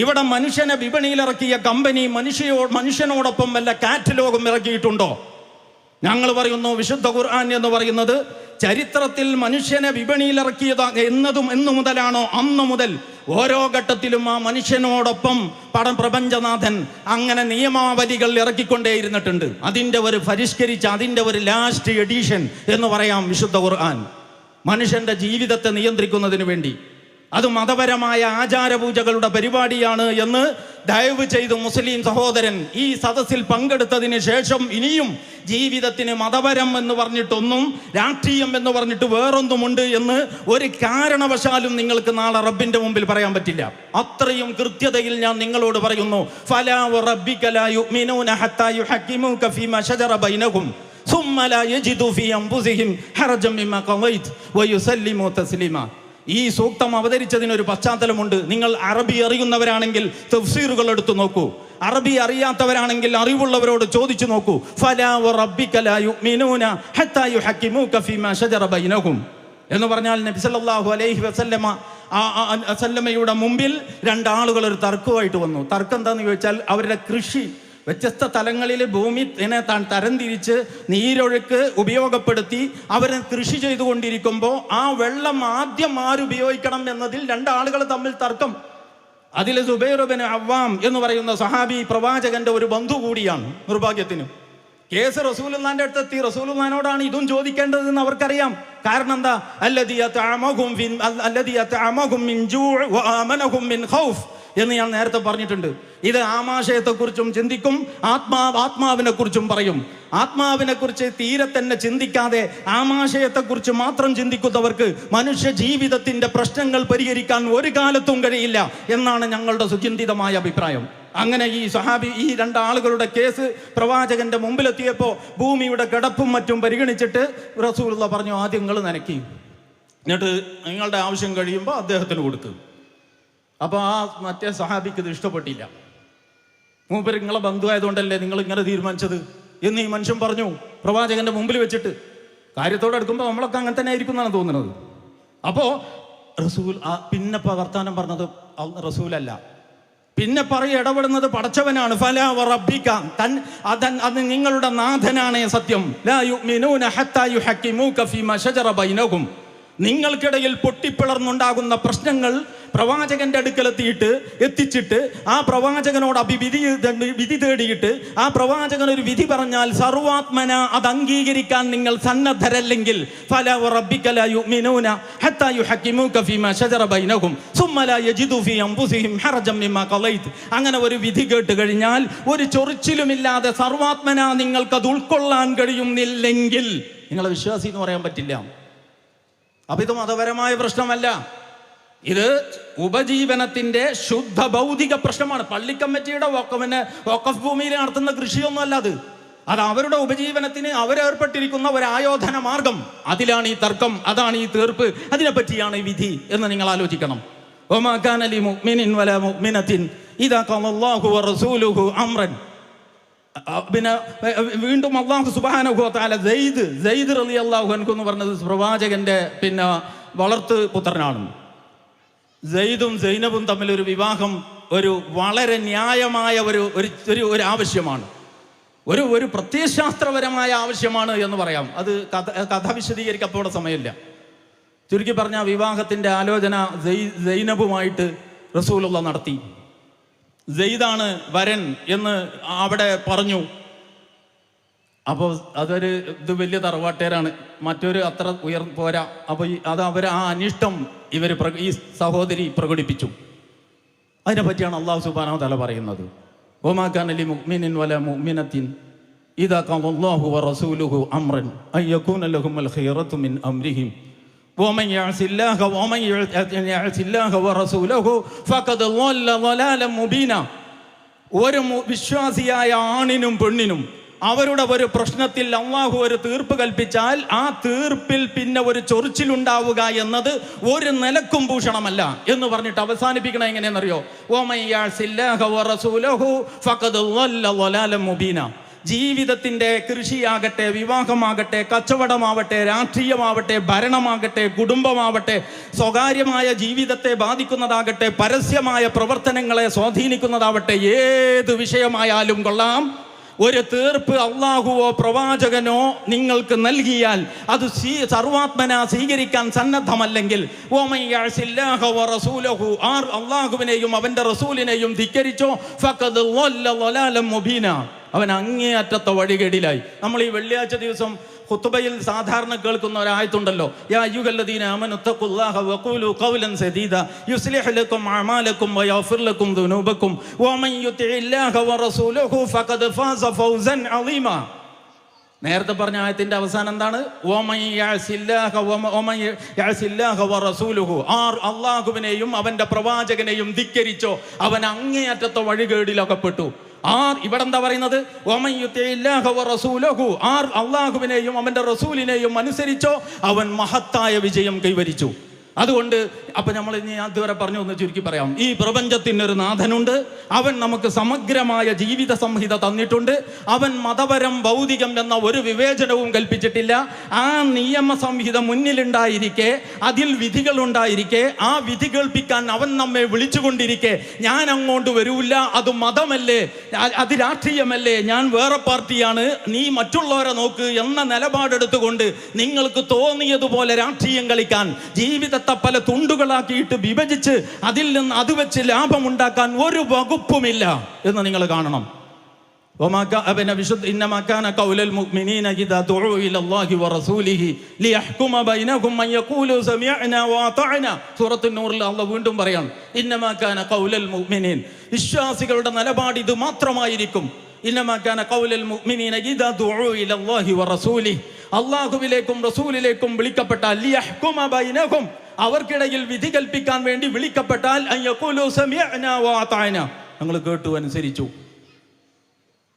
ഇവിടെ മനുഷ്യനെ വിപണിയിലിറക്കിയ കമ്പനി മനുഷ്യനോടൊപ്പം വല്ല കാറ്റലോഗും ഇറക്കിയിട്ടുണ്ടോ? ഞങ്ങൾ പറയുന്നു, വിശുദ്ധ ഖുർആൻ എന്ന് പറയുന്നത് ചരിത്രത്തിൽ മനുഷ്യനെ വിപണിയിലിറക്കിയത് എന്നു മുതലാണോ അന്ന് മുതൽ ഓരോ ഘട്ടത്തിലും ആ മനുഷ്യനോടൊപ്പം പ്രപഞ്ചനാഥൻ അങ്ങനെ നിയമാവലികൾ ഇറക്കിക്കൊണ്ടേയിരുന്നിട്ടുണ്ട്. അതിൻ്റെ ഒരു പരിഷ്കരിച്ച അതിൻ്റെ ഒരു ലാസ്റ്റ് എഡിഷൻ എന്ന് പറയാം വിശുദ്ധ ഖുർആൻ. മനുഷ്യൻ്റെ ജീവിതത്തെ നിയന്ത്രിക്കുന്നതിന് വേണ്ടി അത് മതപരമായ ആചാരപൂജകളുടെ പരിപാടിയാണ് എന്ന് ദയവ് ചെയ്ത് മുസ്ലിം സഹോദരൻ ഈ സദസ്സിൽ പങ്കെടുത്തതിന് ശേഷം ഇനിയും ജീവിതത്തിന് മതപരം എന്ന് പറഞ്ഞിട്ടൊന്നും രാഷ്ട്രീയം എന്ന് പറഞ്ഞിട്ട് വേറൊന്നുമുണ്ട് എന്ന് ഒരു കാരണവശാലും നിങ്ങൾക്ക് നാളെ റബ്ബിന്റെ മുമ്പിൽ പറയാൻ പറ്റില്ല. അത്രയും കൃത്യതയിൽ ഞാൻ നിങ്ങളോട് പറയുന്നു, ഫലാ വറബ്ബിക ലാ യുഅ്മിനൂന ഹത്താ യുഹക്കിമൂക ഫീമാ ശജറ ബൈനഹും സുമ്മ ലാ യജിദു ഫീ അൻഫുസിഹിം ഹറജൻ മിമ്മാ ഖളൈത വയുസല്ലിമു തസ്ലീമാ. ഈ സൂക്തം അവതരിച്ചതിനൊരു പശ്ചാത്തലമുണ്ട്. നിങ്ങൾ അറബി അറിയുന്നവരാണെങ്കിൽ തഫ്സീറുകൾ എടുത്തു നോക്കൂ, അറബി അറിയാത്തവരാണെങ്കിൽ അറിവുള്ളവരോട് ചോദിച്ചു നോക്കൂ. ഫലാ വറബ്ബിക ലാ യുഅ്മിനൂന ഹത്താ യുഹക്കിമൂക ഫീമാ ശജറ ബൈനഹും എന്ന് പറഞ്ഞാൽ നബി സല്ലല്ലാഹു അലൈഹി വസല്ലമയുടെ മുമ്പിൽ രണ്ടാളുകൾ ഒരു തർക്കമായിട്ട് വന്നു. തർക്കം എന്താണെന്ന് ചോദിച്ചാൽ അവരുടെ കൃഷി വ്യത്യസ്ത തലങ്ങളിൽ ഭൂമി തരംതിരിച്ച് നീരൊഴുക്ക് ഉപയോഗപ്പെടുത്തി അവർ കൃഷി ചെയ്തുകൊണ്ടിരിക്കുമ്പോൾ ആ വെള്ളം ആദ്യം ആരുപയോഗിക്കണം എന്നതിൽ രണ്ടാളുകൾ തമ്മിൽ തർക്കം. അതിൽ സുബൈർ ഇബ്നു അവ്വാം എന്ന് പറയുന്ന സഹാബി പ്രവാചകന്റെ ഒരു ബന്ധു കൂടിയാണ്. നിർഭാഗ്യത്തിന് കേസ് റസൂലുള്ളാഹിന്റെ അടുത്തെത്തി. റസൂലുള്ളാഹിനോടാണ് ഇതും ചോദിക്കേണ്ടതെന്ന് അവർക്കറിയാം. കാരണം എന്താ? അല്ലദീ അത്അമഹും മിൻ ജൂഅ് വആമനഹും മിൻ ഖൗഫ് എന്ന് ഞാൻ നേരത്തെ പറഞ്ഞിട്ടുണ്ട്. ഇത് ആമാശയത്തെക്കുറിച്ചും ചിന്തിക്കും, ആത്മാവിനെ കുറിച്ചും പറയും. ആത്മാവിനെ കുറിച്ച് തീരെ തന്നെ ചിന്തിക്കാതെ ആമാശയത്തെക്കുറിച്ച് മാത്രം ചിന്തിക്കുന്നവർക്ക് മനുഷ്യ ജീവിതത്തിന്റെ പ്രശ്നങ്ങൾ പരിഹരിക്കാൻ ഒരു കാലത്തും കഴിയില്ല എന്നാണ് ഞങ്ങളുടെ സുചിന്തിതമായ അഭിപ്രായം. അങ്ങനെ ഈ സഹാബി ഈ രണ്ടാളുകളുടെ കേസ് പ്രവാചകന്റെ മുമ്പിലെത്തിയപ്പോൾ ഭൂമിയുടെ കിടപ്പും മറ്റും പരിഗണിച്ചിട്ട് റസൂലുള്ളാഹി പറഞ്ഞു, ആദ്യം നിങ്ങൾ നനയ്ക്കി, എന്നിട്ട് നിങ്ങളുടെ ആവശ്യം കഴിയുമ്പോൾ അദ്ദേഹത്തിന് കൊടുക്കും. അപ്പോൾ ആ മറ്റേ സഹാബിക്ക് ഇത് ഇഷ്ടപ്പെട്ടില്ല. മൂപ്പര് നിങ്ങളെ ബന്ധുവായതുകൊണ്ടല്ലേ നിങ്ങൾ ഇങ്ങനെ തീരുമാനിച്ചത് എന്ന് ഈ മനുഷ്യൻ പറഞ്ഞു പ്രവാചകന്റെ മുമ്പിൽ വെച്ചിട്ട്. കാര്യത്തോടെ എടുക്കുമ്പോൾ നമ്മളൊക്കെ അങ്ങനെ തന്നെ ആയിരിക്കും എന്നാണ് തോന്നുന്നത്. അപ്പോൾ റസൂൽ പിന്നെ വർത്താനം പറഞ്ഞത് റസൂലല്ല, പിന്നെ ഇടപെടുന്നത് പടച്ചവനാണ്. ഫലാ വറബ്ബിക, അത് നിങ്ങളുടെ നാഥനാണേ സത്യം. ലാ യുഅ്മിനൂന ഹത്താ യുഹക്കിമൂക ഫീമാ ശജറ ബൈനഹും. നിങ്ങൾക്കിടയിൽ പൊട്ടിപ്പിളർന്നുണ്ടാകുന്ന പ്രശ്നങ്ങൾ പ്രവാചകന്റെ എത്തിച്ചിട്ട് ആ പ്രവാചകനോട് വിധി തേടിയിട്ട് ആ പ്രവാചകൻ ഒരു വിധി പറഞ്ഞാൽ സർവാത്മന അത് അംഗീകരിക്കാൻ നിങ്ങൾ സന്നദ്ധരല്ലെങ്കിൽ ഫലാ വറബ്ബിക ലാ യുഅ്മിനൂന ഹത്താ യുഹക്കിമൂക ഫീമാ ശജറ ബൈനഹും സുമ്മ ലാ യജിദു ഫീ അൻഫുസിഹിം ഹറജൻ മിമ്മാ ഖളൈത്. അങ്ങനെ ഒരു വിധി കേട്ട് കഴിഞ്ഞാൽ ഒരു ചൊറിച്ചിലുമില്ലാതെ സർവാത്മന നിങ്ങൾക്കത് ഉൾക്കൊള്ളാൻ കഴിയുന്നില്ലെങ്കിൽ നിങ്ങളെ വിശ്വാസി എന്ന് പറയാൻ പറ്റില്ല. അപ്പൊ ഇത് മതപരമായ പ്രശ്നമല്ല, ഇത് ഉപജീവനത്തിന്റെ ശുദ്ധ ഭൗതിക പ്രശ്നമാണ്. പള്ളിക്കമ്മിറ്റിയുടെ വഖഫ് ഭൂമിയിൽ നടത്തുന്ന കൃഷിയൊന്നും അല്ല അത് അവരുടെ ഉപജീവനത്തിന് അവരേർപ്പെട്ടിരിക്കുന്ന ഒരു ആയോധന മാർഗം. അതിലാണ് ഈ തർക്കം, അതാണ് ഈ തീർപ്പ്, അതിനെപ്പറ്റിയാണ് ഈ വിധി എന്ന് നിങ്ങൾ ആലോചിക്കണം. വമാ കാന ലിമുഅ്മിനിൻ വലാ മുഅ്മിനത്തിൻ ഇദാ ഖളല്ലാഹു വറസൂലുഹു അംറൻ. പിന്നെ വീണ്ടും അല്ലാഹു സുബ്ഹാനഹു വ തആല സെയ്ദ് റളിയല്ലാഹു അൻഹു എന്ന് പറഞ്ഞത് പ്രവാചകന്റെ പിന്നെ വളർത്തു പുത്രനാണ്. സെയ്ദും സൈനബും തമ്മിലൊരു വിവാഹം ഒരു വളരെ ന്യായമായ ഒരു ആവശ്യമാണ്, ഒരു പ്രത്യയശാസ്ത്രപരമായ ആവശ്യമാണ് എന്ന് പറയാം. അത് കഥ വിശദീകരിക്കപ്പോടെ സമയമില്ല. ചുരുക്കി പറഞ്ഞ വിവാഹത്തിന്റെ ആലോചന സൈനബുമായിട്ട് റസൂലുള്ളാഹി നടത്തി. സെയ്ദാണ് വരൻ എന്ന് അവിടെ പറഞ്ഞു. അപ്പോൾ ഇത് വലിയ തറവാട്ടേരാണ്, മറ്റൊരു അത്ര പോരാ. അപ്പോൾ അവർ ആ അനിഷ്ടം ഈ സഹോദരി പ്രകടിപ്പിച്ചു. അതിനെ പറ്റിയാണ് അല്ലാഹു സുബ്ഹാനഹു വ തആല പറയുന്നത്. വമാ കാന ലിമുഅ്മിനിൻ വലാ മുഅ്മിനത്തിൻ ഇദാ ഖളല്ലാഹു വറസൂലുഹു അംറൻ അൻ യകൂന ലഹുമുൽ ഖിയറതു മിൻ അംരിഹിം വമൻ യഅസില്ലാഹ വറസൂലഹു ഫഖദ് ളല്ല ളലാലൻ മുബീന. ഒരു വിശ്വാസിയായ ആണിനും പെണ്ണിനും അവരുടെ ഒരു പ്രശ്നത്തിൽ അല്ലാഹു ഒരു തീർപ്പ് കൽപ്പിച്ചാൽ ആ തീർപ്പിൽ പിന്നെ ഒരു ചൊറിച്ചിലുണ്ടാവുക എന്നത് ഒരു നിലക്കും ഭൂഷണമല്ല എന്ന് പറഞ്ഞിട്ട് അവസാനിപ്പിക്കണം. എങ്ങനെയെന്നറിയോ? വമൻ യഅസില്ലാഹ വറസൂലഹു ഫഖദ് ളല്ല ളലാലൻ മുബീന. ജീവിതത്തിൻ്റെ കൃഷിയാകട്ടെ, വിവാഹമാകട്ടെ, കച്ചവടമാവട്ടെ, രാഷ്ട്രീയമാവട്ടെ, ഭരണമാകട്ടെ, കുടുംബമാവട്ടെ, സ്വകാര്യമായ ജീവിതത്തെ ബാധിക്കുന്നതാകട്ടെ, പരസ്യമായ പ്രവർത്തനങ്ങളെ സ്വാധീനിക്കുന്നതാവട്ടെ, ഏത് വിഷയമായാലും കൊള്ളാം, ഒരു തീർപ്പ് അള്ളാഹുവോ പ്രവാചകനോ നിങ്ങൾക്ക് നൽകിയാൽ അത് സർവാത്മന സ്വീകരിക്കാൻ സന്നദ്ധമല്ലെങ്കിൽ ആർ അള്ളാഹുവിനെയും അവന്റെ റസൂലിനെയും ധിക്കരിച്ചോ ഫഖദ് ളല്ല ളലാലൻ മുബീന, അവൻ അങ്ങേയറ്റത്തെ വഴികേടിലായി. നമ്മൾ ഈ വെള്ളിയാഴ്ച ദിവസം ഖുത്ബയിൽ സാധാരണ കേൾക്കുന്ന ഒരു ആയത്തുണ്ടല്ലോ, യാ അയ്യുഹല്ലദീന ആമനു തഖുല്ലാഹ വഖൂലു ഖൗലൻ സദീദ യുസ്ലിഹ് ലക്കും അഅമാലക്കും വയഗ്ഫിർ ലക്കും ദുനൂബക്കും വമൻ യുതിഇല്ലാഹ വറസൂലഹു ഫഖദ് ഫാസ ഫൗസൻ അളീമ. നേരത്തെ പറഞ്ഞ ആയത്തിന്റെ അവസാനം എന്താണ്? വമൻ യഅസില്ലാഹ വറസൂലഹു, ആർ അല്ലാഹുവിനെയും അവന്റെ പ്രവാചകനെയും ധിക്കരിച്ചോ അവൻ അങ്ങേയറ്റത്തെ വഴികേടിലകപ്പെട്ടു. ആർ ഇവിടെ എന്താ പറയുന്നത്? വമൻ യുതിഇല്ലാഹ വറസൂലഹു, ആർ അല്ലാഹുവിനെയും അവന്റെ റസൂലിനെയും അനുസരിച്ചോ അവൻ മഹത്തായ വിജയം കൈവരിച്ചു. അതുകൊണ്ട് അപ്പൊ നമ്മൾ ഇനി അതുവരെ പറഞ്ഞു ഒന്ന് ചുരുക്കി പറയാം. ഈ പ്രപഞ്ചത്തിനൊരു നാഥനുണ്ട്, അവൻ നമുക്ക് സമഗ്രമായ ജീവിത സംഹിത തന്നിട്ടുണ്ട്. അവൻ മതപരം ഭൗതികം എന്ന ഒരു വിവേചനവും കൽപ്പിച്ചിട്ടില്ല. ആ നിയമ സംഹിത മുന്നിലുണ്ടായിരിക്കെ, അതിൽ വിധികളുണ്ടായിരിക്കെ, ആ വിധി കേൾപ്പിക്കാൻ അവൻ നമ്മെ വിളിച്ചുകൊണ്ടിരിക്കെ ഞാൻ അങ്ങോട്ട് വരൂല്ല, അത് മതമല്ലേ, അത് രാഷ്ട്രീയമല്ലേ, ഞാൻ വേറെ പാർട്ടിയാണ്, നീ മറ്റുള്ളവരെ നോക്ക് എന്ന നിലപാടെടുത്തുകൊണ്ട് നിങ്ങൾക്ക് തോന്നിയതുപോലെ രാഷ്ട്രീയം കളിക്കാൻ, ജീവിത പല തുണ്ടുകളാക്കിയിട്ട് വിഭജിച്ച് അതിൽ നിന്ന് അത് വെച്ച് ലാഭമുണ്ടാക്കാൻ ഒരു വകുപ്പുമില്ല എന്ന് നിങ്ങൾ കാണണം. വീണ്ടും പറയാണ്, വിശ്വാസികളുടെ നിലപാട് ഇത് മാത്രമായിരിക്കും. അല്ലാഹുവിലേക്കും റസൂലിലേക്കും വിളിക്കപ്പെട്ടാൽ അവർക്കിടയിൽ വിധി കൽപ്പിക്കാൻ വേണ്ടി വിളിക്കപ്പെട്ടാൽ ഞങ്ങൾ കേട്ടു അനുസരിച്ചു.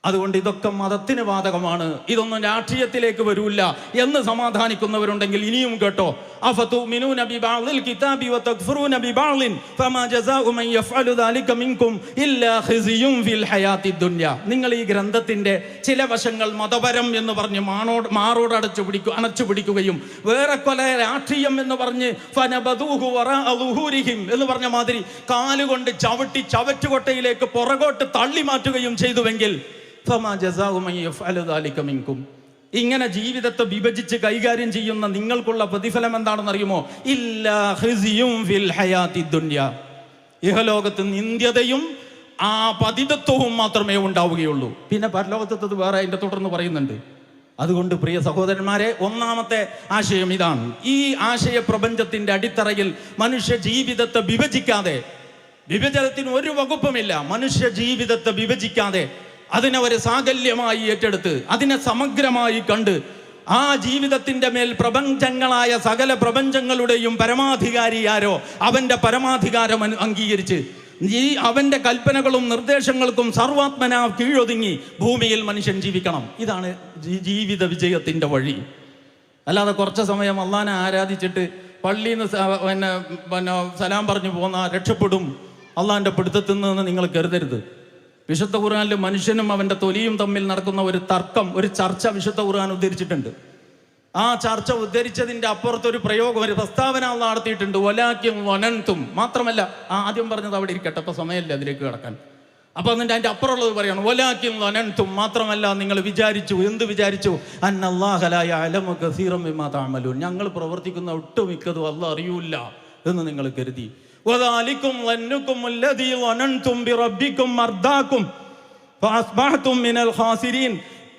അതുകൊണ്ട് ഇതൊക്കെ മതത്തിന് ബാധകമാണ്, ഇതൊന്നും രാഷ്ട്രീയത്തിലേക്ക് വരൂല്ല എന്ന് സമാധാനിക്കുന്നവരുണ്ടെങ്കിൽ ഇനിയും കേട്ടോ. അഫതുമിനൂന ബിബഅദിൽ കിതാബി വതക്ഫുറൂന ബിബഅദിൻ ഫമാ ജസാഉ മൻ യഫ്അലു ദാലിക മിൻകും ഇല്ലാ ഖിസിയും ഫിൽ ഹയാത്തിദ് ദുനിയ. നിങ്ങൾ ഈ ഗ്രന്ഥത്തിന്റെ ചില വശങ്ങൾ മതപരം എന്ന് പറഞ്ഞ് മാറോട് അണച്ചു പിടിക്കുകയും വേറെ കൊല രാഷ്ട്രീയം എന്ന് പറഞ്ഞ് ഫനബദൂഹു വറാഅ ളുഹൂരിഹിം എന്ന് പറഞ്ഞ മാതിരി കാലുകൊണ്ട് ചവിട്ടി ചവറ്റുകൊട്ടയിലേക്ക് പുറകോട്ട് തള്ളി മാറ്റുകയും ചെയ്തുവെങ്കിൽ ഇങ്ങനെ ജീവിതത്തെ വിഭജിച്ച് കൈകാര്യം ചെയ്യുന്ന നിങ്ങൾക്കുള്ള പ്രതിഫലം എന്താണെന്ന് അറിയുമോ? ഇഹലോകത്ത് നിന്ദ്യതയും ആ പതിതത്വവും മാത്രമേ ഉണ്ടാവുകയുള്ളൂ. പിന്നെ പരലോകത്തത് വേറെ അതിന്റെ തുടർന്ന് പറയുന്നുണ്ട്. അതുകൊണ്ട് പ്രിയ സഹോദരന്മാരെ, ഒന്നാമത്തെ ആശയം ഇതാണ്. ഈ ആശയ പ്രപഞ്ചത്തിന്റെ അടിത്തറയിൽ മനുഷ്യ ജീവിതത്തെ വിഭജിക്കാതെ, വിഭജനത്തിന് ഒരു വകുപ്പുമില്ല, മനുഷ്യ ജീവിതത്തെ വിഭജിക്കാതെ അതിനെ ഒരു സാകല്യമായി ഏറ്റെടുത്ത് അതിനെ സമഗ്രമായി കണ്ട് ആ ജീവിതത്തിന്റെ മേൽ പ്രപഞ്ചങ്ങളായ സകല പ്രപഞ്ചങ്ങളുടെയും പരമാധികാരി ആരോ അവന്റെ പരമാധികാരം അംഗീകരിച്ച് അവന്റെ കൽപ്പനകളും നിർദ്ദേശങ്ങൾക്കും സർവാത്മന കീഴൊതുങ്ങി ഭൂമിയിൽ മനുഷ്യൻ ജീവിക്കണം. ഇതാണ് ജീവിത വിജയത്തിന്റെ വഴി. അല്ലാതെ കുറച്ച് സമയം അള്ളാനെ ആരാധിച്ചിട്ട് പള്ളിയിൽ നിന്ന് പിന്നെ സലാം പറഞ്ഞു പോന്ന രക്ഷപ്പെടും അള്ളാന്റെ പിടുത്തത്തിൽ നിന്ന് നിങ്ങൾ കരുതരുത്. വിശുദ്ധ ഖുർആനിൽ മനുഷ്യനും അവന്റെ തൊലിയും തമ്മിൽ നടക്കുന്ന ഒരു തർക്കം, ഒരു ചർച്ച വിശുദ്ധ ഖുർആൻ ഉദ്ധരിച്ചിട്ടുണ്ട്. ആ ചർച്ച ഉദ്ധരിച്ചതിന്റെ അപ്പുറത്തൊരു പ്രയോഗം, ഒരു പ്രസ്താവന അള്ളാഹ് നടത്തിയിട്ടുണ്ട്. വലാകിൻ വനൻതും. മാത്രമല്ല, ആദ്യം പറഞ്ഞത് അവിടെ ഇരിക്കട്ടെ, അപ്പൊ സമയമില്ല അതിലേക്ക് കിടക്കാൻ. അപ്പൊ അതിന്റെ അപ്പുറമുള്ളത് പറയാണ് വലാകിൻ വനൻതും. മാത്രമല്ല നിങ്ങൾ വിചാരിച്ചു. എന്ത് വിചാരിച്ചു? അന്നല്ലാഹ ലാ യഅലമു കസീറൻ മിമ്മാ തഅമലൂൻ. ഞങ്ങൾ പ്രവർത്തിക്കുന്ന ഒട്ടുമിക്കതും അള്ളാഹ് അറിയൂല എന്ന് നിങ്ങൾ കരുതി. വദാലികും വന്നകും അല്ലദീ വനൻതും ബിറബ്ബികും മർദാകും ഫഅസ്ബഹതും മിനൽ ഖാസിരീൻ.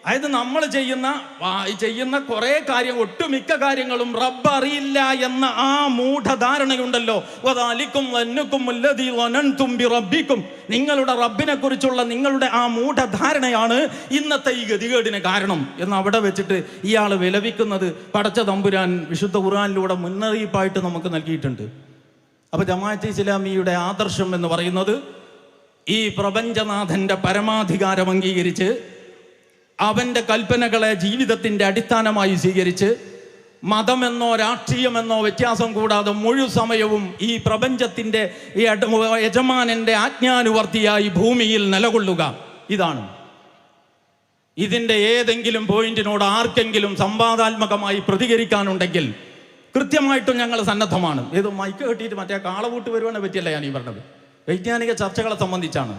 അതായത് നമ്മൾ ചെയ്യുന്ന കുറെ കാര്യം, ഒട്ടുമിക്ക കാര്യങ്ങളും റബ്ബ് അറിയില്ല എന്ന ആ മൂഢധാരണയുണ്ടല്ലോ. വദാലികും വന്നകും അല്ലദീ വനൻതും ബിറബ്ബികും. നിങ്ങളുടെ റബ്ബിനെ കുറിച്ചുള്ള നിങ്ങളുടെ ആ മൂഢധാരണയാണ് ഇന്നത്തെ ഈ ഗതികേടിന് കാരണം എന്ന് അവിടെ വെച്ചിട്ട് ഇയാൾ വിലപിക്കുന്നത് പടച്ച തമ്പുരാൻ വിശുദ്ധ ഖുർആനിലൂടെ മുന്നറിയിപ്പായിട്ട് നമുക്ക് നൽകിയിട്ടുണ്ട്. അപ്പൊ ജമാഅത്തെ ഇസ്ലാമിയുടെ ആദർശം എന്ന് പറയുന്നത് ഈ പ്രപഞ്ചനാഥന്റെ പരമാധികാരം അംഗീകരിച്ച് അവന്റെ കൽപ്പനകളെ ജീവിതത്തിന്റെ അടിസ്ഥാനമായി സ്വീകരിച്ച് മതമെന്നോ രാഷ്ട്രീയമെന്നോ വ്യത്യാസം കൂടാതെ മുഴു സമയവും ഈ പ്രപഞ്ചത്തിന്റെ യജമാനന്റെ ആജ്ഞാനുവർത്തിയായി ഭൂമിയിൽ നിലകൊള്ളുക. ഇതാണ്. ഇതിന്റെ ഏതെങ്കിലും പോയിന്റിനോട് ആർക്കെങ്കിലും സംവാദാത്മകമായി പ്രതികരിക്കാനുണ്ടെങ്കിൽ കൃത്യമായിട്ടും ഞങ്ങൾ സന്നദ്ധമാണ്. ഏതോ മൈക്ക് കെട്ടിയിട്ട് മറ്റേ കാളവൂട്ട് വരുവാനെ പറ്റിയല്ല ഞാൻ ഈ പറഞ്ഞത്, വൈജ്ഞാനിക ചർച്ചകളെ സംബന്ധിച്ചാണ്.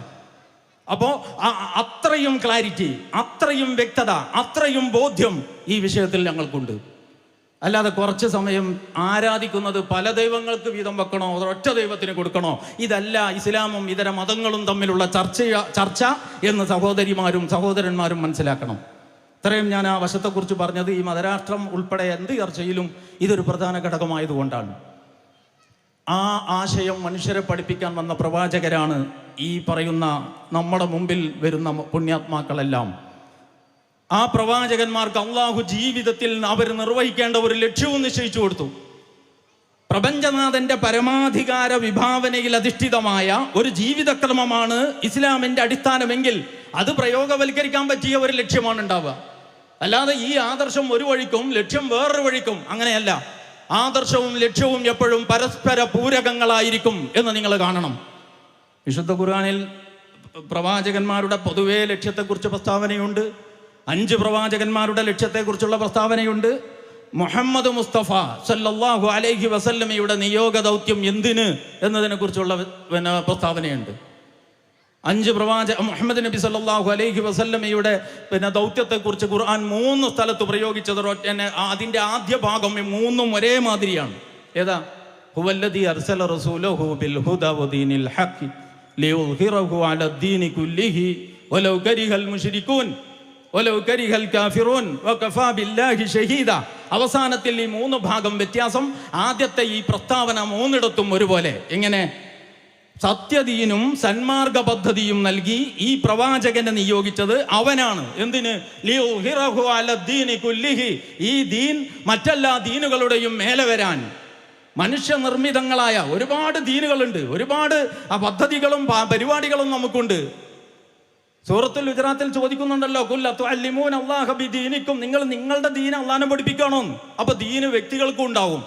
അപ്പോൾ അത്രയും ക്ലാരിറ്റി, അത്രയും വ്യക്തത, അത്രയും ബോധ്യം ഈ വിഷയത്തിൽ ഞങ്ങൾക്കുണ്ട്. അല്ലാതെ കുറച്ച് സമയം ആരാധിക്കുന്നത് പല ദൈവങ്ങൾക്ക് വീതം വെക്കണോ, ഒറ്റ ദൈവത്തിന് കൊടുക്കണോ, ഇതല്ല ഇസ്ലാമും ഇതര മതങ്ങളും തമ്മിലുള്ള ചർച്ച എന്ന് സഹോദരിമാരും സഹോദരന്മാരും മനസ്സിലാക്കണം. ഇത്രയും ഞാൻ ആ വശത്തെക്കുറിച്ച് പറഞ്ഞത് ഈ മതരാഷ്ട്രം ഉൾപ്പെടെ എന്ത് ചർച്ചയിലും ഇതൊരു പ്രധാന ഘടകമായതുകൊണ്ടാണ്. ആ ആശയം മനുഷ്യരെ പഠിപ്പിക്കാൻ വന്ന പ്രവാചകരാണ് ഈ പറയുന്ന നമ്മുടെ മുമ്പിൽ വരുന്ന പുണ്യാത്മാക്കളെല്ലാം. ആ പ്രവാചകന്മാർക്ക് അള്ളാഹു ജീവിതത്തിൽ അവർ നിർവഹിക്കേണ്ട ഒരു ലക്ഷ്യവും നിശ്ചയിച്ചു കൊടുത്തു. പ്രപഞ്ചനാഥന്റെ പരമാധികാര വിഭാവനയിൽ അധിഷ്ഠിതമായ ഒരു ജീവിതക്രമമാണ് ഇസ്ലാമിന്റെ അടിസ്ഥാനമെങ്കിൽ അത് പ്രയോഗവൽക്കരിക്കാൻ പറ്റിയ ഒരു ലക്ഷ്യമാണ് ഉണ്ടാവുക. അല്ലാതെ ഈ ആദർശം ഒരു വഴിക്കും ലക്ഷ്യം വേറൊരു വഴിക്കും അങ്ങനെയല്ല. ആദർശവും ലക്ഷ്യവും എപ്പോഴും പരസ്പര പൂരകങ്ങളായിരിക്കും എന്ന് നിങ്ങൾ കാണണം. വിശുദ്ധ ഖുർആനിൽ പ്രവാചകന്മാരുടെ പൊതുവേ ലക്ഷ്യത്തെക്കുറിച്ച് പ്രസ്താവനയുണ്ട്. 5 പ്രവാചകന്മാരുടെ ലക്ഷ്യത്തെക്കുറിച്ചുള്ള പ്രസ്താവനയുണ്ട്. മുഹമ്മദ് മുസ്തഫ സല്ലല്ലാഹു അലൈഹി വസല്ലമയുടെ നിയോഗ ദൗത്യം എന്തിന് എന്നതിനെ കുറിച്ചുള്ള പ്രസ്താവനയുണ്ട്. 5 മുഹമ്മദ് നബി സല്ലല്ലാഹു അലൈഹി വസല്ലമയുടെ ദൗത്യത്തെക്കുറിച്ച് ഖുർആൻ 3 സ്ഥലത്ത് പ്രയോഗിച്ചത് അതിന്റെ ആദ്യ ഭാഗം 3ഉം ഒരേ മാതിരിയാണ്. ഏതാ? ഹുവല്ലദീ അർസല റസൂലഹു ബിൽ ഹുദാ വദീനിൽ ഹഖ് ലിയുദ്ഹിറഹു അലദ്ദീനി കുല്ലിഹി വലൗ കരിഹൽ മുശ്രികൂൻ വലൗ കരിഹൽ കാഫിറൂൻ വകഫാ ബില്ലാഹി ഷഹീദ. അവസാനത്തിൽ ഈ 3 ഭാഗം വ്യത്യാസം. ആദ്യത്തെ ഈ പ്രസ്താവന 3ഇടത്തും ഒരുപോലെ. എങ്ങനെ? സത്യദീനും സന്മാർഗ പദ്ധതിയും നൽകി ഈ പ്രവാചകനെ നിയോഗിച്ചത് അവനാണ്. എന്തിന്? ലിയുദ്ഹിറഹു അലദ്ദീനി കുല്ലിഹി. ഈ ദീൻ മറ്റെല്ലാ ദീനുകളുടെയും മേലെ വരാൻ. മനുഷ്യനിർമ്മിതങ്ങളായ ഒരുപാട് ദീനുകളുണ്ട്, ഒരുപാട് പദ്ധതികളും പരിപാടികളും നമുക്കുണ്ട്. സൂറത്തുൽ ഹുജറാത്തിൽ ചോദിക്കുന്നുണ്ടല്ലോ, കുല്ല തുഅല്ലിമൂന അല്ലാഹ ബിദീനിക്കും, നിങ്ങൾ നിങ്ങളുടെ ദീൻ അള്ളാഹനെ പഠിപ്പിക്കണോ? അപ്പൊ ദീന് വ്യക്തികൾക്കും ഉണ്ടാവും.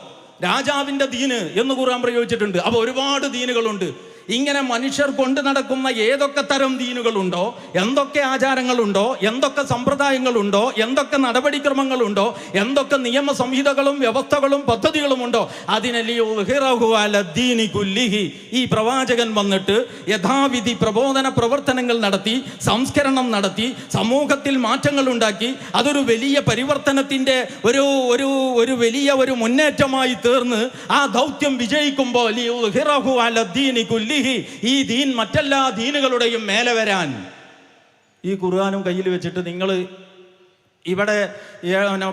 രാജാവിന്റെ ദീന് എന്ന് ഖുർആൻ പ്രയോഗിച്ചിട്ടുണ്ട്. അപ്പൊ ഒരുപാട് ദീനുകളുണ്ട്. ഇങ്ങനെ മനുഷ്യർ കൊണ്ട് നടക്കുന്ന ഏതൊക്കെ തരം ദീനുകളുണ്ടോ, എന്തൊക്കെ ആചാരങ്ങളുണ്ടോ, എന്തൊക്കെ സമ്പ്രദായങ്ങളുണ്ടോ, എന്തൊക്കെ നടപടിക്രമങ്ങളുണ്ടോ, എന്തൊക്കെ നിയമ സംഹിതകളും വ്യവസ്ഥകളും പദ്ധതികളുമുണ്ടോ, ഈ പ്രവാചകൻ വന്നിട്ട് യഥാവിധി പ്രബോധന പ്രവർത്തനങ്ങൾ നടത്തി, സംസ്കരണം നടത്തി, സമൂഹത്തിൽ മാറ്റങ്ങൾ ഉണ്ടാക്കി, അതൊരു വലിയ പരിവർത്തനത്തിന്റെ ഒരു വലിയ ഒരു മുന്നേറ്റമായി തീർന്ന് ആ ദൗത്യം വിജയിക്കുമ്പോൾ ഈ ദീൻ മറ്റെല്ലാ ദീനുകളുടെയും മേലെ വരാൻ, ഈ ഖുർആനും കയ്യിൽ വെച്ചിട്ട് നിങ്ങൾ ഇവിടെ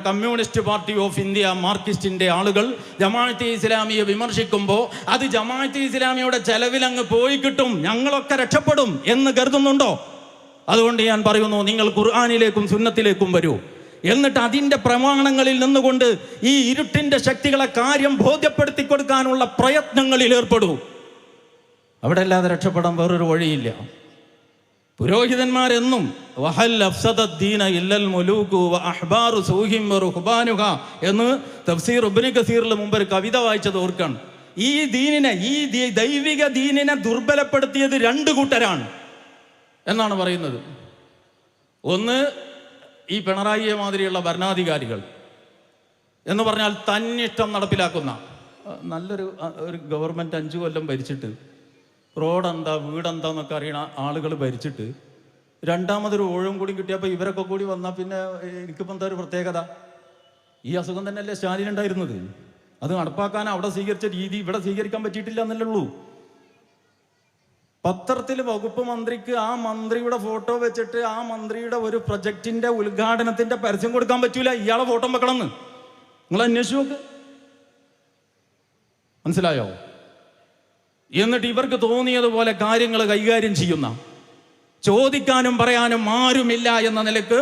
കമ്മ്യൂണിസ്റ്റ് പാർട്ടി ഓഫ് ഇന്ത്യ മാർക്സിസ്റ്റിന്റെ ആളുകൾ ജമാഅത്തെ ഇസ്ലാമിയെ വിമർശിക്കുമ്പോൾ അത് ജമാഅത്തെ ഇസ്ലാമിയുടെ ചെലവിൽ അങ്ങ് പോയി കിട്ടും, ഞങ്ങളൊക്കെ രക്ഷപ്പെടും എന്ന് കരുതുന്നുണ്ടോ? അതുകൊണ്ട് ഞാൻ പറയുന്നു, നിങ്ങൾ ഖുർആനിലേക്കും സുന്നത്തിലേക്കും വരൂ. എന്നിട്ട് അതിൻ്റെ പ്രമാണങ്ങളിൽ നിന്നുകൊണ്ട് ഈ ഇരുട്ടിന്റെ ശക്തികളെ കാര്യം ബോധ്യപ്പെടുത്തി കൊടുക്കാനുള്ള പ്രയത്നങ്ങളിൽ ഏർപ്പെടൂ. അവിടെ അല്ലാതെ രക്ഷപ്പെടാൻ വേറൊരു വഴിയില്ല. പുരോഹിതന്മാരെന്നും എന്ന് തഫ്സീർ ഇബ്നു കസീറിൽ മുമ്പ് ഒരു കവിത വായിച്ചത് ഓർക്കാണ്. ഈ ദീനിനെ, ഈ ദൈവിക ദീനിനെ ദുർബലപ്പെടുത്തിയത് രണ്ട് കൂട്ടരാണ് എന്നാണ് പറയുന്നത്. ഒന്ന് ഈ പിണറായിയെ മാതിരിയുള്ള ഭരണാധികാരികൾ എന്ന് പറഞ്ഞാൽ തന്നിഷ്ടം നടപ്പിലാക്കുന്ന നല്ലൊരു ഗവൺമെൻറ് 5 കൊല്ലം ഭരിച്ചിട്ട് റോഡെന്താ വീടെന്താന്നൊക്കെ അറിയണ ആളുകൾ ഭരിച്ചിട്ട് രണ്ടാമതൊരു ഊഴം കൂടി കിട്ടിയപ്പോൾ ഇവരൊക്കെ കൂടി വന്നാൽ പിന്നെ എനിക്കിപ്പോൾ എന്താ ഒരു പ്രത്യേകത? ഈ അസുഖം തന്നെയല്ലേ സ്റ്റാലിൻ ഉണ്ടായിരുന്നത്. അത് നടപ്പാക്കാൻ അവിടെ സ്വീകരിച്ച രീതി ഇവിടെ സ്വീകരിക്കാൻ പറ്റിയിട്ടില്ല എന്നല്ലേ ഉള്ളൂ. പത്രത്തിൽ വകുപ്പ് മന്ത്രിക്ക് ആ മന്ത്രിയുടെ ഫോട്ടോ വെച്ചിട്ട് ആ മന്ത്രിയുടെ ഒരു പ്രൊജക്ടിന്റെ ഉദ്ഘാടനത്തിന്റെ പരസ്യം കൊടുക്കാൻ പറ്റൂല, ഇയാളെ ഫോട്ടോ വെക്കണമെന്ന്. നിങ്ങൾ അന്വേഷിച്ചു നോക്ക്, മനസ്സിലായോ? എന്നിട്ട് ഇവർക്ക് തോന്നിയതുപോലെ കാര്യങ്ങൾ കൈകാര്യം ചെയ്യുന്ന, ചോദിക്കാനും പറയാനും ആരുമില്ല എന്ന നിലക്ക്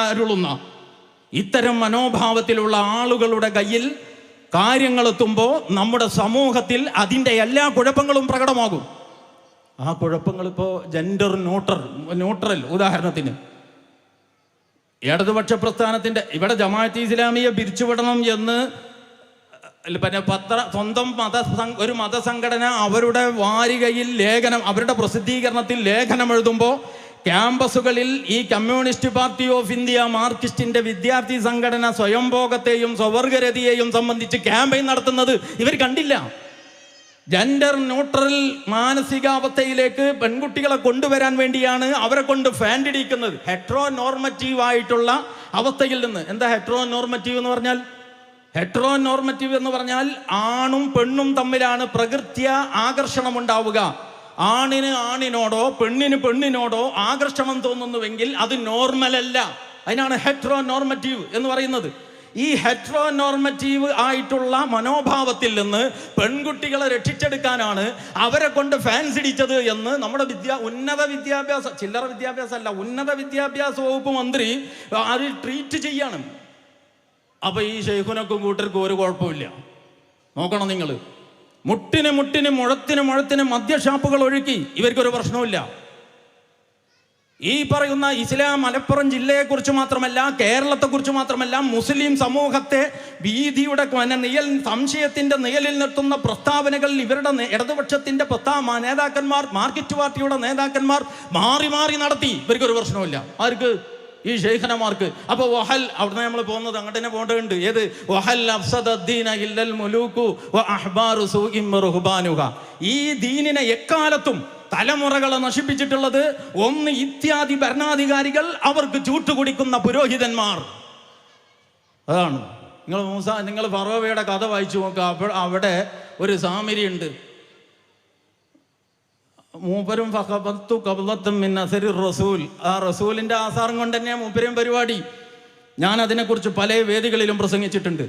അരുളുന്ന ഇത്തരം മനോഭാവത്തിലുള്ള ആളുകളുടെ കയ്യിൽ കാര്യങ്ങളെത്തുമ്പോൾ നമ്മുടെ സമൂഹത്തിൽ അതിൻ്റെ എല്ലാ കുഴപ്പങ്ങളും പ്രകടമാകും. ആ കുഴപ്പങ്ങൾ ഇപ്പോൾ ജെൻഡർ ന്യൂട്രൽ ഉദാഹരണത്തിന് ഇടതുപക്ഷ പ്രസ്ഥാനത്തിൻ്റെ ഇവിടെ ജമാഅത്തെ ഇസ്ലാമിയെ പിരിച്ചുവിടണം എന്ന് പിന്നെ സ്വന്തം ഒരു മതസംഘടന അവരുടെ വാരികയിൽ ലേഖനം, അവരുടെ പ്രസിദ്ധീകരണത്തിൽ ലേഖനം എഴുതുമ്പോൾ ക്യാമ്പസുകളിൽ ഈ കമ്മ്യൂണിസ്റ്റ് പാർട്ടി ഓഫ് ഇന്ത്യ മാർക്സിസ്റ്റിന്റെ വിദ്യാർത്ഥി സംഘടന സ്വയംഭോഗത്തെയും സ്വവർഗരതിയെയും സംബന്ധിച്ച് ക്യാമ്പയിൻ നടത്തുന്നത് ഇവർ കണ്ടില്ല. ജെൻഡർ ന്യൂട്രൽ മാനസികാവസ്ഥയിലേക്ക് പെൺകുട്ടികളെ കൊണ്ടുവരാൻ വേണ്ടിയാണ് അവരെ കൊണ്ട് ഫാൻഡിടിക്കുന്നത്. ഹെട്രോ നോർമറ്റീവ് ആയിട്ടുള്ള അവസ്ഥയിൽ നിന്ന്. എന്താ ഹെട്രോ നോർമറ്റീവ് എന്ന് പറഞ്ഞാൽ? ഹെട്രോ നോർമറ്റീവ് എന്ന് പറഞ്ഞാൽ ആണും പെണ്ണും തമ്മിലാണ് പ്രകൃത്യ ആകർഷണം ഉണ്ടാവുക. ആണിന് ആണിനോടോ പെണ്ണിന് പെണ്ണിനോടോ ആകർഷണം തോന്നുന്നുവെങ്കിൽ അത് നോർമലല്ല. അതിനാണ് ഹെട്രോ നോർമറ്റീവ് എന്ന് പറയുന്നത്. ഈ ഹെട്രോ നോർമറ്റീവ് ആയിട്ടുള്ള മനോഭാവത്തിൽ നിന്ന് പെൺകുട്ടികളെ രക്ഷിച്ചെടുക്കാനാണ് അവരെ കൊണ്ട് ഫാൻസ് ഇടിച്ചത് എന്ന് നമ്മുടെ ഉന്നത വിദ്യാഭ്യാസ, ചില്ലറ വിദ്യാഭ്യാസം അല്ല, ഉന്നത വിദ്യാഭ്യാസ വകുപ്പ് മന്ത്രി അത് ട്രീറ്റ് ചെയ്യാണ്. അപ്പൊ ഈ ശൈഖുനക്കും കൂട്ടർക്കും ഒരു കുഴപ്പമില്ല. നോക്കണം നിങ്ങൾ, മുട്ടിന് മുഴത്തിന് മദ്യഷാപ്പുകൾ ഒഴുക്കി ഇവർക്കൊരു പ്രശ്നവുമില്ല. ഈ പറയുന്ന ഇസ്ലാം മലപ്പുറം ജില്ലയെക്കുറിച്ച് മാത്രമല്ല, കേരളത്തെക്കുറിച്ച് മാത്രമല്ല, മുസ്ലിം സമൂഹത്തെ ഭീതിയുടെ സംശയത്തിന്റെ നിഴലിൽ നിർത്തുന്ന പ്രസ്താവനകൾ ഇവരുടെ ഇടതുപക്ഷത്തിന്റെ നേതാക്കന്മാർ, മാർക്സിസ്റ്റ് പാർട്ടിയുടെ നേതാക്കന്മാർ മാറി മാറി നടത്തി. ഇവർക്കൊരു പ്രശ്നവുമില്ല. ആർക്ക്? ഈ ശൈഖനമാർക്ക്. അപ്പൊ വഹൽ അവിടുന്ന് നമ്മൾ പോകുന്നത് അങ്ങോട്ട് തന്നെ പോകേണ്ടതുണ്ട്. ഏത്? വഹൽ അഫ്സദദ്ദീന ഇല്ലൽ മുലൂകു വഅഹ്ബാറു സൂഇൻ വറുഹ്ബാനുഹ. ഈ ദീനിനെ എക്കാലത്തും തലമുറകളെ നശിപ്പിച്ചിട്ടുള്ളത് ഒന്ന് ഇത്യാദി ഭരണാധികാരികൾ, അവർക്ക് ചൂട്ടുകുടിക്കുന്ന പുരോഹിതന്മാർ. അതാണ്. നിങ്ങൾ ഫറോവയുടെ കഥ വായിച്ചു നോക്കുക. അവിടെ ഒരു സാമിരി ഉണ്ട്. മൂപ്പരും റസൂൽ, ആ റസൂലിന്റെ ആസാരം കൊണ്ട് തന്നെയാണ് മൂപ്പരും പരിപാടി. ഞാൻ അതിനെക്കുറിച്ച് പല വേദികളിലും പ്രസംഗിച്ചിട്ടുണ്ട്.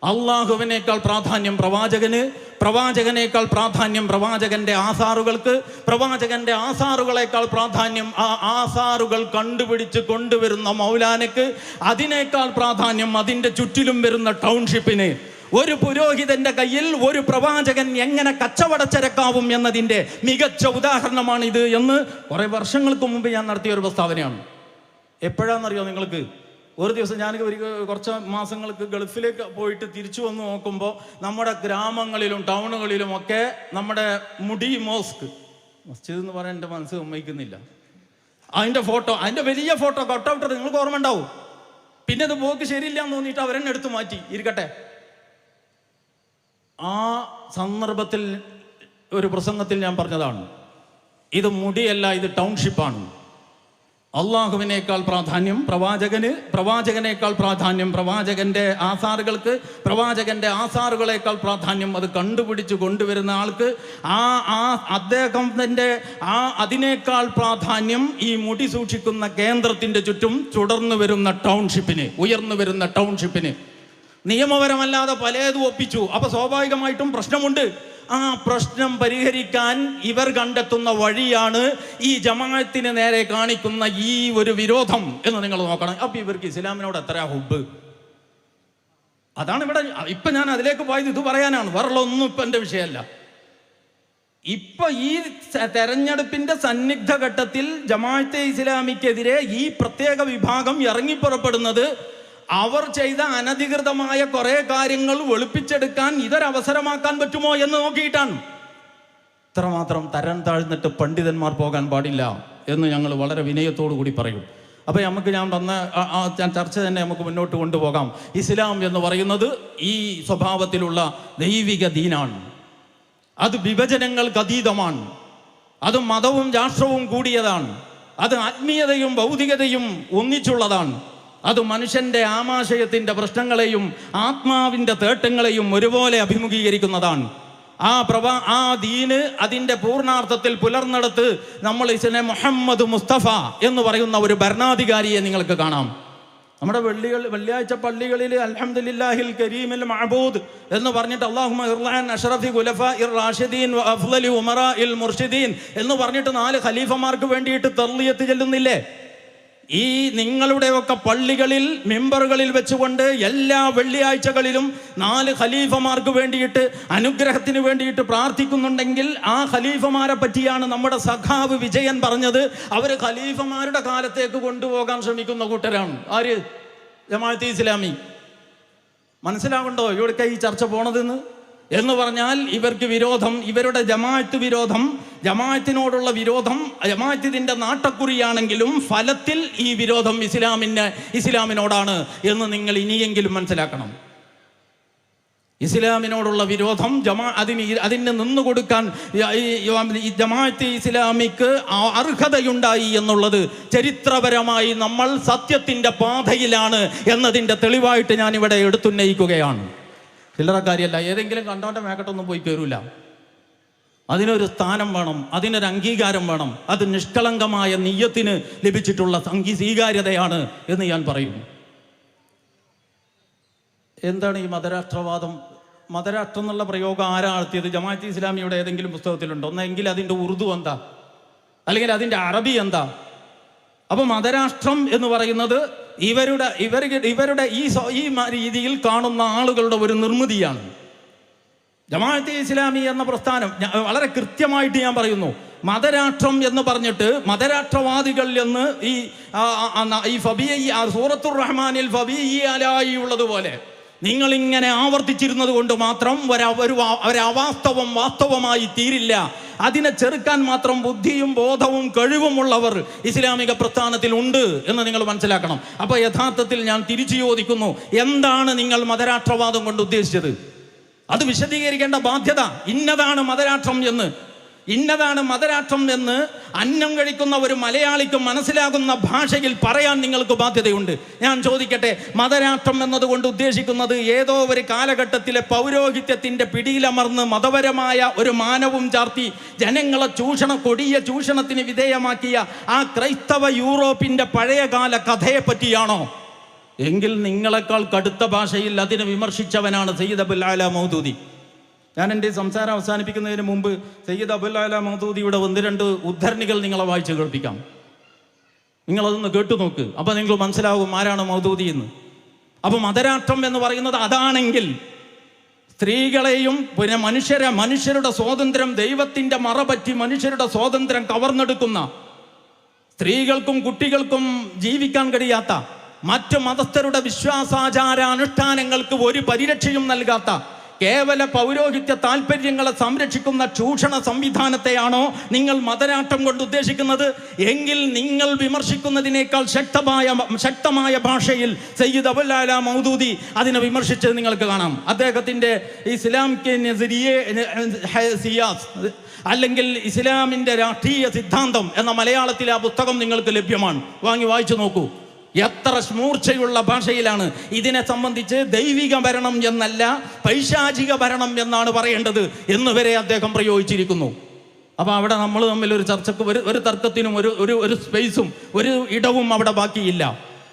അള്ളാഹുവിനേക്കാൾ പ്രാധാന്യം പ്രവാചകന്, പ്രവാചകനേക്കാൾ പ്രാധാന്യം പ്രവാചകന്റെ ആസാറുകൾക്ക്, പ്രവാചകന്റെ ആസാറുകളേക്കാൾ പ്രാധാന്യം ആ ആസാറുകൾ കണ്ടുപിടിച്ച് കൊണ്ടുവരുന്ന മൗലാനക്ക്, അതിനേക്കാൾ പ്രാധാന്യം അതിൻ്റെ ചുറ്റിലും വരുന്ന ടൗൺഷിപ്പിന്. ഒരു പുരോഹിതന്റെ കയ്യിൽ ഒരു പ്രവാചകൻ എങ്ങനെ കച്ചവടച്ചരക്കാവും എന്നതിൻ്റെ മികച്ച ഉദാഹരണമാണിത് എന്ന് കുറെ വർഷങ്ങൾക്ക് മുമ്പ് ഞാൻ നടത്തിയ ഒരു പ്രസ്താവനയാണ്. എപ്പോഴാണെന്നറിയോ നിങ്ങൾക്ക്? ഒരു ദിവസം ഞാൻ കുറച്ച് മാസങ്ങൾക്ക് ഗൾഫിലേക്ക് പോയിട്ട് തിരിച്ചു വന്ന് നോക്കുമ്പോൾ നമ്മുടെ ഗ്രാമങ്ങളിലും ടൗണുകളിലും ഒക്കെ നമ്മുടെ മുടി മസ്ജിദ് എന്ന് പറയാൻ എൻ്റെ മനസ്സ് സമ്മതിക്കുന്നില്ല. അതിൻ്റെ ഫോട്ടോ, അതിൻ്റെ വലിയ ഫോട്ടോ കട്ടൗട്ടർ നിങ്ങൾക്ക് ഓർമ്മ ഉണ്ടാവും. പിന്നെ അത് പോക്ക് ശരിയില്ല എന്ന് തോന്നിയിട്ട് അവരെന്നെ എടുത്തു മാറ്റി. ഇരിക്കട്ടെ, ആ സന്ദർഭത്തിൽ ഒരു പ്രസംഗത്തിൽ ഞാൻ പറഞ്ഞതാണ്, ഇത് മുടിയല്ല, ഇത് ടൗൺഷിപ്പാണ്. അള്ളാഹുവിനേക്കാൾ പ്രാധാന്യം പ്രവാചകന്, പ്രവാചകനേക്കാൾ പ്രാധാന്യം പ്രവാചകന്റെ ആസാറുകൾക്ക്, പ്രവാചകന്റെ ആസാറുകളേക്കാൾ പ്രാധാന്യം അത് കണ്ടുപിടിച്ച് കൊണ്ടുവരുന്ന ആൾക്ക്, അദ്ദേഹത്തിന്റെ അതിനേക്കാൾ പ്രാധാന്യം ഈ മുടി സൂക്ഷിക്കുന്ന കേന്ദ്രത്തിന്റെ ചുറ്റും തുടർന്നു വരുന്ന ടൗൺഷിപ്പിന്, ഉയർന്നു വരുന്ന ടൗൺഷിപ്പിന്. നിയമപരമല്ലാതെ പലതും ഒപ്പിച്ചു. അപ്പൊ സ്വാഭാവികമായിട്ടും പ്രശ്നമുണ്ട്. ആ പ്രശ്നം പരിഹരിക്കാൻ ഇവർ കണ്ടെത്തുന്ന വഴിയാണ് ഈ ജമാഅത്തിന് നേരെ കാണിക്കുന്ന ഈ ഒരു വിരോധം എന്ന് നിങ്ങൾ നോക്കണം. അപ്പൊ ഇവർക്ക് ഇസ്ലാമിനോട് എത്ര ഹുബ്, അതാണ് ഇവിടെ. ഇപ്പൊ ഞാൻ അതിലേക്ക് പോയത് ഇത് പറയാനാണ്, വേറെ ഒന്നും ഇപ്പൊ എന്റെ വിഷയമല്ല. ഇപ്പൊ ഈ തെരഞ്ഞെടുപ്പിന്റെ സന്നിഗ്ധ ഘട്ടത്തിൽ ജമാഅത്തെ ഇസ്ലാമിക്കെതിരെ ഈ പ്രത്യേക വിഭാഗം ഇറങ്ങിപ്പുറപ്പെടുന്നത് അവർ ചെയ്ത അനധികൃതമായ കുറെ കാര്യങ്ങൾ വെളുപ്പിച്ചെടുക്കാൻ ഇതൊരവസരമാക്കാൻ പറ്റുമോ എന്ന് നോക്കിയിട്ടാണ്. ഇത്രമാത്രം തരം താഴ്ന്നിട്ട് പണ്ഡിതന്മാർ പോകാൻ പാടില്ല എന്ന് ഞങ്ങൾ വളരെ വിനയത്തോടു കൂടി പറയും. അപ്പോൾ നമുക്ക് ഞാൻ വന്ന ചർച്ച തന്നെ നമുക്ക് മുന്നോട്ട് കൊണ്ടുപോകാം. ഇസ്ലാം എന്ന് പറയുന്നത് ഈ സ്വഭാവത്തിലുള്ള ദൈവിക ദീനാണ്. അത് വിഭജനങ്ങൾക്ക് അതീതമാണ്. അത് മതവും രാഷ്ട്രവും കൂടിയതാണ്. അത് ആത്മീയതയും ഭൗതികതയും ഒന്നിച്ചുള്ളതാണ്. അത് മനുഷ്യന്റെ ആമാശയത്തിന്റെ പ്രശ്നങ്ങളെയും ആത്മാവിന്റെ തേട്ടങ്ങളെയും ഒരുപോലെ അഭിമുഖീകരിക്കുന്നതാണ്. ആ ദീന് അതിന്റെ പൂർണ്ണാർത്ഥത്തിൽ പുലർന്നെടുത്ത് നമ്മൾ ഇതിനെ മുഹമ്മദ് മുസ്തഫ എന്ന് പറയുന്ന ഒരു ഭരണാധികാരിയെ നിങ്ങൾക്ക് കാണാം. നമ്മുടെ വെള്ളിയാഴ്ച പള്ളികളിൽ അൽഹംദുലില്ലാഹിൽ കരീമിൽ മഅബൂദ് എന്ന് പറഞ്ഞിട്ട് അല്ലാഹുമ്മ ഇർലഅൻ അഷ്റഫി ഖുലഫാഇർ റാഷിദീൻ വ അഫ്ളലി ഉമറാഇൽ മുർഷിദീൻ എന്ന് പറഞ്ഞിട്ട് 4 ഖലീഫമാർക്ക് വേണ്ടിയിട്ട് തർലിയത്ത് ചെല്ലുന്നില്ലേ? ഈ നിങ്ങളുടെയൊക്കെ പള്ളികളിൽ മിമ്പറുകളിൽ വെച്ചുകൊണ്ട് എല്ലാ വെള്ളിയാഴ്ചകളിലും 4 ഖലീഫമാർക്ക് വേണ്ടിയിട്ട് അനുഗ്രഹത്തിന് വേണ്ടിയിട്ട് പ്രാർത്ഥിക്കുന്നുണ്ടെങ്കിൽ ആ ഖലീഫമാരെ പറ്റിയാണ് നമ്മുടെ സഖാവ് വിജയൻ പറഞ്ഞത്. അവർ ഖലീഫമാരുടെ കാലത്തേക്ക് കൊണ്ടുപോകാൻ ശ്രമിക്കുന്ന കൂട്ടരാണ്. ആര്? ജമാഅത്തെ ഇസ്ലാമി. മനസ്സിലാവുണ്ടോ ഇവിടേക്ക് ഈ ചർച്ച പോണതെന്ന്? എന്ന് പറഞ്ഞാൽ ഇവർക്ക് വിരോധം, ഇവരുടെ ജമാഅത്ത് വിരോധം, ജമാഅത്തിനോടുള്ള വിരോധം ജമാഅത്തിന്റെ നാട്ടക്കുറിയാണെങ്കിലും ഫലത്തിൽ ഈ വിരോധം ഇസ്ലാമിനോടാണ് എന്ന് നിങ്ങൾ ഇനിയെങ്കിലും മനസ്സിലാക്കണം. ഇസ്ലാമിനോടുള്ള വിരോധം അതിന് നിന്നുകൊടുക്കാൻ ഈ ജമാഅത്തെ ഇസ്ലാമിക്ക് അർഹതയുണ്ടായി എന്നുള്ളത് ചരിത്രപരമായി നമ്മൾ സത്യത്തിന്റെ പാതയിലാണ് എന്നതിൻ്റെ തെളിവായിട്ട് ഞാനിവിടെ എടുത്തുന്നയിക്കുകയാണ്. ചില്ലറക്കാരിയല്ല, ഏതെങ്കിലും കണ്ടോന്റെ മേക്കട്ടൊന്നും പോയി കയറൂല. അതിനൊരു സ്ഥാനം വേണം, അതിനൊരു അംഗീകാരം വേണം. അത് നിഷ്കളങ്കമായ നിയ്യത്തിന് ലഭിച്ചിട്ടുള്ള സ്വീകാര്യതയാണ് എന്ന് ഞാൻ പറയുന്നു. എന്താണ് ഈ മതരാഷ്ട്രവാദം? മതരാഷ്ട്രം എന്നുള്ള പ്രയോഗം ആരാ നടത്തിയത്? ജമാഅത്തെ ഇസ്ലാമിയുടെ ഏതെങ്കിലും പുസ്തകത്തിലുണ്ടോ? ഒന്നെങ്കിൽ അതിൻ്റെ ഉറുദു എന്താ, അല്ലെങ്കിൽ അതിൻ്റെ അറബി എന്താ? അപ്പൊ മതരാഷ്ട്രം എന്ന് പറയുന്നത് ഇവരുടെ ഈ രീതിയിൽ കാണുന്ന ആളുകളുടെ ഒരു നിർമ്മിതിയാണ്. ജമാഅത്തെ ഇസ്ലാമി എന്ന പ്രസ്ഥാനം വളരെ കൃത്യമായിട്ട് ഞാൻ പറയുന്നു, മതരാഷ്ട്രം എന്ന് പറഞ്ഞിട്ട് മതരാഷ്ട്രവാദികൾ എന്ന് ഈ സൂറത്തുർ റഹ്മാനിൽ ഫബീഇ ഉള്ളതുപോലെ നിങ്ങളിങ്ങനെ ആവർത്തിച്ചിരുന്നത് കൊണ്ട് മാത്രം ഒരവാസ്തവം വാസ്തവമായി തീരില്ല. അതിനെ ചെറുക്കാൻ മാത്രം ബുദ്ധിയും ബോധവും കഴിവുമുള്ളവർ ഇസ്ലാമിക പ്രസ്ഥാനത്തിൽ ഉണ്ട് എന്ന് നിങ്ങൾ മനസ്സിലാക്കണം. അപ്പൊ യഥാർത്ഥത്തിൽ ഞാൻ തിരിച്ചു ചോദിക്കുന്നു, എന്താണ് നിങ്ങൾ മതരാഷ്ട്രവാദം കൊണ്ട് ഉദ്ദേശിച്ചത്? അത് വിശദീകരിക്കേണ്ട ബാധ്യത. ഇന്നതാണ് മതരാഷ്ട്രം എന്ന് അന്നം കഴിക്കുന്ന ഒരു മലയാളിക്ക് മനസ്സിലാകുന്ന ഭാഷയിൽ പറയാൻ നിങ്ങൾക്ക് ബാധ്യതയുണ്ട്. ഞാൻ ചോദിക്കട്ടെ, മതരാഷ്ട്രം എന്നതുകൊണ്ട് ഉദ്ദേശിക്കുന്നത് ഏതോ ഒരു കാലഘട്ടത്തിലെ പൗരോഹിത്യത്തിന്റെ പിടിയിലമർന്ന് മതപരമായ ഒരു മാനവും ചാർത്തി ജനങ്ങളെ കൊടിയ ചൂഷണത്തിന് വിധേയമാക്കിയ ആ ക്രൈസ്തവ യൂറോപ്പിന്റെ പഴയകാല കഥയെ പറ്റിയാണോ? എങ്കിൽ നിങ്ങളെക്കാൾ കടുത്ത ഭാഷയിൽ അതിനെ വിമർശിച്ചവനാണ് സയ്യിദ് അബുൽ അല മൗദൂദി. ഞാൻ എൻ്റെ സംസാരം അവസാനിപ്പിക്കുന്നതിന് മുമ്പ് സയ്യിദ് അബുൽ അല മൗദൂദിയുടെ 1-2 ഉദ്ധരണികൾ നിങ്ങളെ വായിച്ച് കേൾപ്പിക്കാം. നിങ്ങളതൊന്ന് കേട്ടു നോക്ക്, അപ്പം നിങ്ങൾ മനസ്സിലാവും ആരാണ് മൗദൂദി എന്ന്. അപ്പം മതരാഷ്ട്രം എന്ന് പറയുന്നത് അതാണെങ്കിൽ സ്ത്രീകളെയും പിന്നെ മനുഷ്യരുടെ സ്വാതന്ത്ര്യം, ദൈവത്തിൻ്റെ മറപറ്റി മനുഷ്യരുടെ സ്വാതന്ത്ര്യം കവർന്നെടുക്കുന്ന, സ്ത്രീകൾക്കും കുട്ടികൾക്കും ജീവിക്കാൻ കഴിയാത്ത, മറ്റു മതസ്ഥരുടെ വിശ്വാസാചാരാനുഷ്ഠാനങ്ങൾക്ക് ഒരു പരിരക്ഷയും നൽകാത്ത, കേവല പൗരോഹിത്യ താല്പര്യങ്ങളെ സംരക്ഷിക്കുന്ന ചൂഷണ സംവിധാനത്തെയാണോ നിങ്ങൾ മതരാഷ്ട്രം കൊണ്ട് ഉദ്ദേശിക്കുന്നത്? എങ്കിൽ നിങ്ങൾ വിമർശിക്കുന്നതിനേക്കാൾ ശക്തമായ ഭാഷയിൽ സയ്യിദ് അബുൽ അല മൗദൂദി അതിനെ വിമർശിച്ചത് നിങ്ങൾക്ക് കാണാം. അദ്ദേഹത്തിൻ്റെ ഇസ്ലാം അല്ലെങ്കിൽ ഇസ്ലാമിൻ്റെ രാഷ്ട്രീയ സിദ്ധാന്തം എന്ന മലയാളത്തിലെ ആ പുസ്തകം നിങ്ങൾക്ക് ലഭ്യമാണ്, വാങ്ങി വായിച്ചു നോക്കൂ. എത്ര മൂർച്ചയുള്ള ഭാഷയിലാണ് ഇതിനെ സംബന്ധിച്ച് ദൈവിക ഭരണം എന്നല്ല പൈശാചിക ഭരണം എന്നാണ് പറയേണ്ടത് എന്നുവരെ അദ്ദേഹം പ്രയോഗിച്ചിരിക്കുന്നു. അപ്പോൾ അവിടെ നമ്മൾ തമ്മിൽ ഒരു ചർച്ചക്ക് ഒരു തർക്കത്തിനും ഒരു സ്പേസും ഒരു ഇടവും അവിടെ ബാക്കിയില്ല.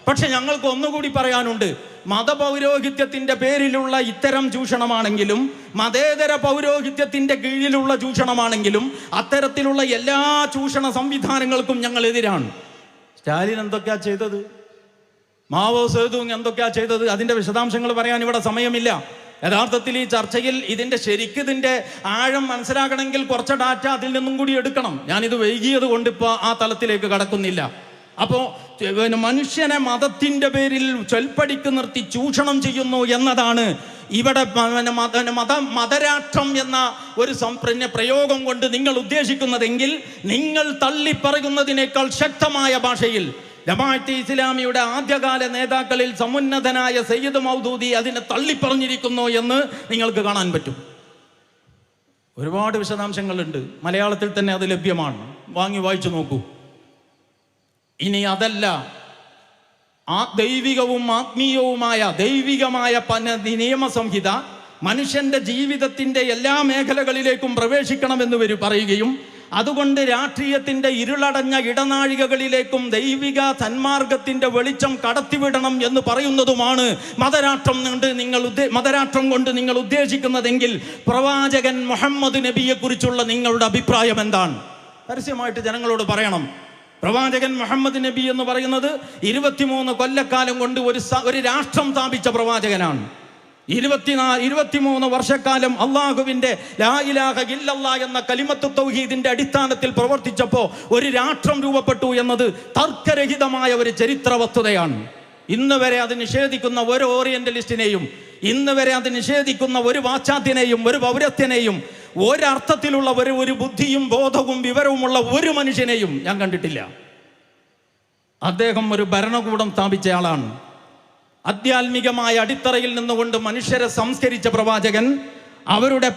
പക്ഷെ ഞങ്ങൾക്ക് ഒന്നുകൂടി പറയാനുണ്ട്. മതപൗരോഹിത്യത്തിൻ്റെ പേരിലുള്ള ഇത്തരം ചൂഷണമാണെങ്കിലും, മതേതര പൗരോഹിത്യത്തിൻ്റെ കീഴിലുള്ള ചൂഷണമാണെങ്കിലും, അത്തരത്തിലുള്ള എല്ലാ ചൂഷണ സംവിധാനങ്ങൾക്കും ഞങ്ങൾ എതിരാണ്. സ്റ്റാലിൻ എന്തൊക്കെയാ ചെയ്തത്, മാവോ സേതുങ് എന്തൊക്കെയാ ചെയ്തത്, അതിൻ്റെ വിശദാംശങ്ങൾ പറയാൻ ഇവിടെ സമയമില്ല. യഥാർത്ഥത്തിൽ ഈ ചർച്ചയിൽ ഇതിൻ്റെ ആഴം മനസ്സിലാക്കണമെങ്കിൽ കുറച്ച് ഡാറ്റ അതിൽ നിന്നും കൂടി എടുക്കണം. ഞാനിത് വൈകിയത് കൊണ്ട് ഇപ്പോൾ ആ തലത്തിലേക്ക് കടക്കുന്നില്ല. അപ്പോൾ മനുഷ്യനെ മതത്തിൻ്റെ പേരിൽ ചൊൽപ്പടിക്ക് നിർത്തി ചൂഷണം ചെയ്യുന്നു എന്നതാണ് ഇവിടെ മതരാഷ്ട്രം എന്ന ഒരു പ്രയോഗം കൊണ്ട് നിങ്ങൾ ഉദ്ദേശിക്കുന്നതെങ്കിൽ, നിങ്ങൾ തള്ളിപ്പറയുന്നതിനേക്കാൾ ശക്തമായ ഭാഷയിൽ ജമാഅത്തെ ഇസ്ലാമിയുടെ ആദ്യകാല നേതാക്കളിൽ സമുന്നതനായ സയ്യിദ് മൗദൂദി അതിനെ തള്ളിപ്പറഞ്ഞിരിക്കുന്നു എന്ന് നിങ്ങൾക്ക് കാണാൻ പറ്റും. ഒരുപാട് വിശദാംശങ്ങളുണ്ട്, മലയാളത്തിൽ തന്നെ അത് ലഭ്യമാണ്, വാങ്ങി വായിച്ചു നോക്കൂ. ഇനി അതല്ല, ദൈവികവും ആത്മീയവുമായ ദൈവികമായ നിയമസംഹിത മനുഷ്യന്റെ ജീവിതത്തിന്റെ എല്ലാ മേഖലകളിലേക്കും പ്രവേശിക്കണമെന്ന് പറയുകയും അതുകൊണ്ട് രാഷ്ട്രീയത്തിന്റെ ഇരുളടഞ്ഞ ഇടനാഴികകളിലേക്കും ദൈവിക സന്മാർഗത്തിന്റെ വെളിച്ചം കടത്തിവിടണം എന്ന് പറയുന്നതുമാണ് മതരാഷ്ട്രം കൊണ്ട് നിങ്ങൾ ഉദ്ദേശിക്കുന്നതെങ്കിൽ, പ്രവാചകൻ മുഹമ്മദ് നബിയെ കുറിച്ചുള്ള നിങ്ങളുടെ അഭിപ്രായം എന്താണ്? പരസ്യമായിട്ട് ജനങ്ങളോട് പറയണം. പ്രവാചകൻ മുഹമ്മദ് നബി എന്ന് പറയുന്നത് 23 കൊല്ലക്കാലം കൊണ്ട് ഒരു രാഷ്ട്രം സ്ഥാപിച്ച പ്രവാചകനാണ്. 23 വർഷക്കാലം അള്ളാഹുവിൻ്റെ ലാ ഇലാഹ ഇല്ലല്ലാഹ് എന്ന കലിമത്തു തൗഹീദിന്റെ അടിസ്ഥാനത്തിൽ പ്രവർത്തിച്ചപ്പോൾ ഒരു രാഷ്ട്രം രൂപപ്പെട്ടു എന്നത് തർക്കരഹിതമായ ഒരു ചരിത്ര വസ്തുതയാണ്. ഇന്ന് വരെ അത് നിഷേധിക്കുന്ന ഒരു ഓറിയന്റലിസ്റ്റിനെയും, ഇന്ന് വരെ അത് നിഷേധിക്കുന്ന ഒരു പാശ്ചാത്യനെയും ഒരു പൗരസ്ത്യനെയും, ഒരർത്ഥത്തിലുള്ള ഒരു ബുദ്ധിയും ബോധവും വിവരവുമുള്ള ഒരു മനുഷ്യനെയും ഞാൻ കണ്ടിട്ടില്ല. അദ്ദേഹം ഒരു ഭരണകൂടം സ്ഥാപിച്ച ആളാണ്. ആധ്യാത്മികമായ അടിത്തറയിൽ നിന്നുകൊണ്ട് മനുഷ്യരെ സംസ്കരിച്ച പ്രവാചകൻ അവരുടെ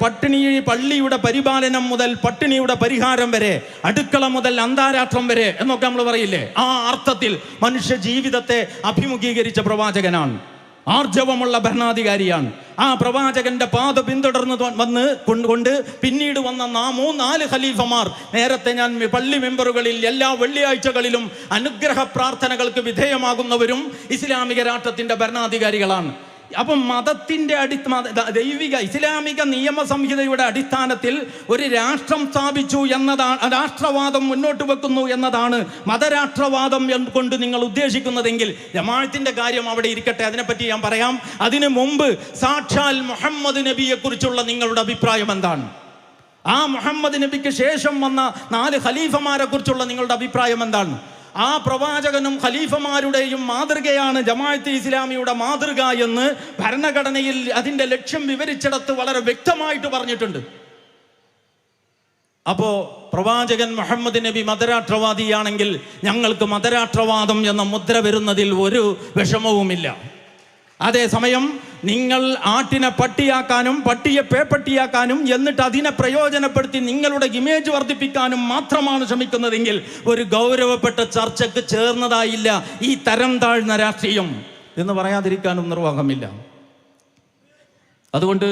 പള്ളിയുടെ പരിപാലനം മുതൽ പട്ടിണിയുടെ പരിഹാരം വരെ, അടുക്കള മുതൽ അന്താരാഷ്ട്രം വരെ എന്നൊക്കെ നമ്മൾ പറയില്ലേ, ആ അർത്ഥത്തിൽ മനുഷ്യ ജീവിതത്തെ അഭിമുഖീകരിച്ച പ്രവാചകനാണ്. ആർജവമുള്ള ഭരണാധികാരിയാണ്. ആ പ്രവാചകന്റെ പാത പിന്തുടർന്ന് കൊണ്ട് പിന്നീട് വന്ന 3-4 ഖലീഫമാർ, നേരത്തെ ഞാൻ പള്ളി മെമ്പറുകളിൽ എല്ലാ വെള്ളിയാഴ്ചകളിലും അനുഗ്രഹ പ്രാർത്ഥനകൾക്ക് വിധേയമാകുന്നവരും ഇസ്ലാമിക രാഷ്ട്രത്തിന്റെ ഭരണാധികാരികളാണ്. അപ്പം മതത്തിന്റെ ദൈവിക ഇസ്ലാമിക നിയമസംഹിതയുടെ അടിസ്ഥാനത്തിൽ ഒരു രാഷ്ട്രം സ്ഥാപിച്ചു എന്നതാണ്, രാഷ്ട്രവാദം മുന്നോട്ട് വെക്കുന്നു എന്നതാണ് മതരാഷ്ട്രവാദം കൊണ്ട് നിങ്ങൾ ഉദ്ദേശിക്കുന്നതെങ്കിൽ, ജമാഅത്തിന്റെ കാര്യം അവിടെ ഇരിക്കട്ടെ, അതിനെപ്പറ്റി ഞാൻ പറയാം. അതിനു മുമ്പ് സാക്ഷാൽ മുഹമ്മദ് നബിയെ കുറിച്ചുള്ള നിങ്ങളുടെ അഭിപ്രായം എന്താണ്? ആ മുഹമ്മദ് നബിക്ക് ശേഷം വന്ന 4 ഖലീഫമാരെ കുറിച്ചുള്ള നിങ്ങളുടെ അഭിപ്രായം എന്താണ്? ആ പ്രവാചകനും ഖലീഫമാരുടെയും മാതൃകയാണ് ജമാഅത്തെ ഇസ്ലാമിയുടെ മാതൃക എന്ന് ഭരണഘടനയിൽ അതിൻ്റെ ലക്ഷ്യം വിവരിച്ചിടത്ത് വളരെ വ്യക്തമായിട്ട് പറഞ്ഞിട്ടുണ്ട്. അപ്പോ പ്രവാചകൻ മുഹമ്മദ് നബി മതരാഷ്ട്രവാദിയാണെങ്കിൽ ഞങ്ങൾക്ക് മതരാഷ്ട്രവാദം എന്ന മുദ്ര വരുന്നതിൽ ഒരു വിഷമവുമില്ല. അതേസമയം നിങ്ങൾ ആട്ടിനെ പട്ടിയാക്കാനും പട്ടിയെ പേപ്പട്ടിയാക്കാനും എന്നിട്ട് അതിനെ പ്രയോജനപ്പെടുത്തി നിങ്ങളുടെ ഇമേജ് വർദ്ധിപ്പിക്കാനും മാത്രമാണ് ശ്രമിക്കുന്നതെങ്കിൽ ഒരു ഗൗരവപ്പെട്ട ചർച്ചയ്ക്ക് ചേർന്നതായില്ല ഈ തരം താഴ്ന്ന രാഷ്ട്രീയം എന്ന് പറയാതിരിക്കാനും നിർവാഹമില്ല. അതുകൊണ്ട്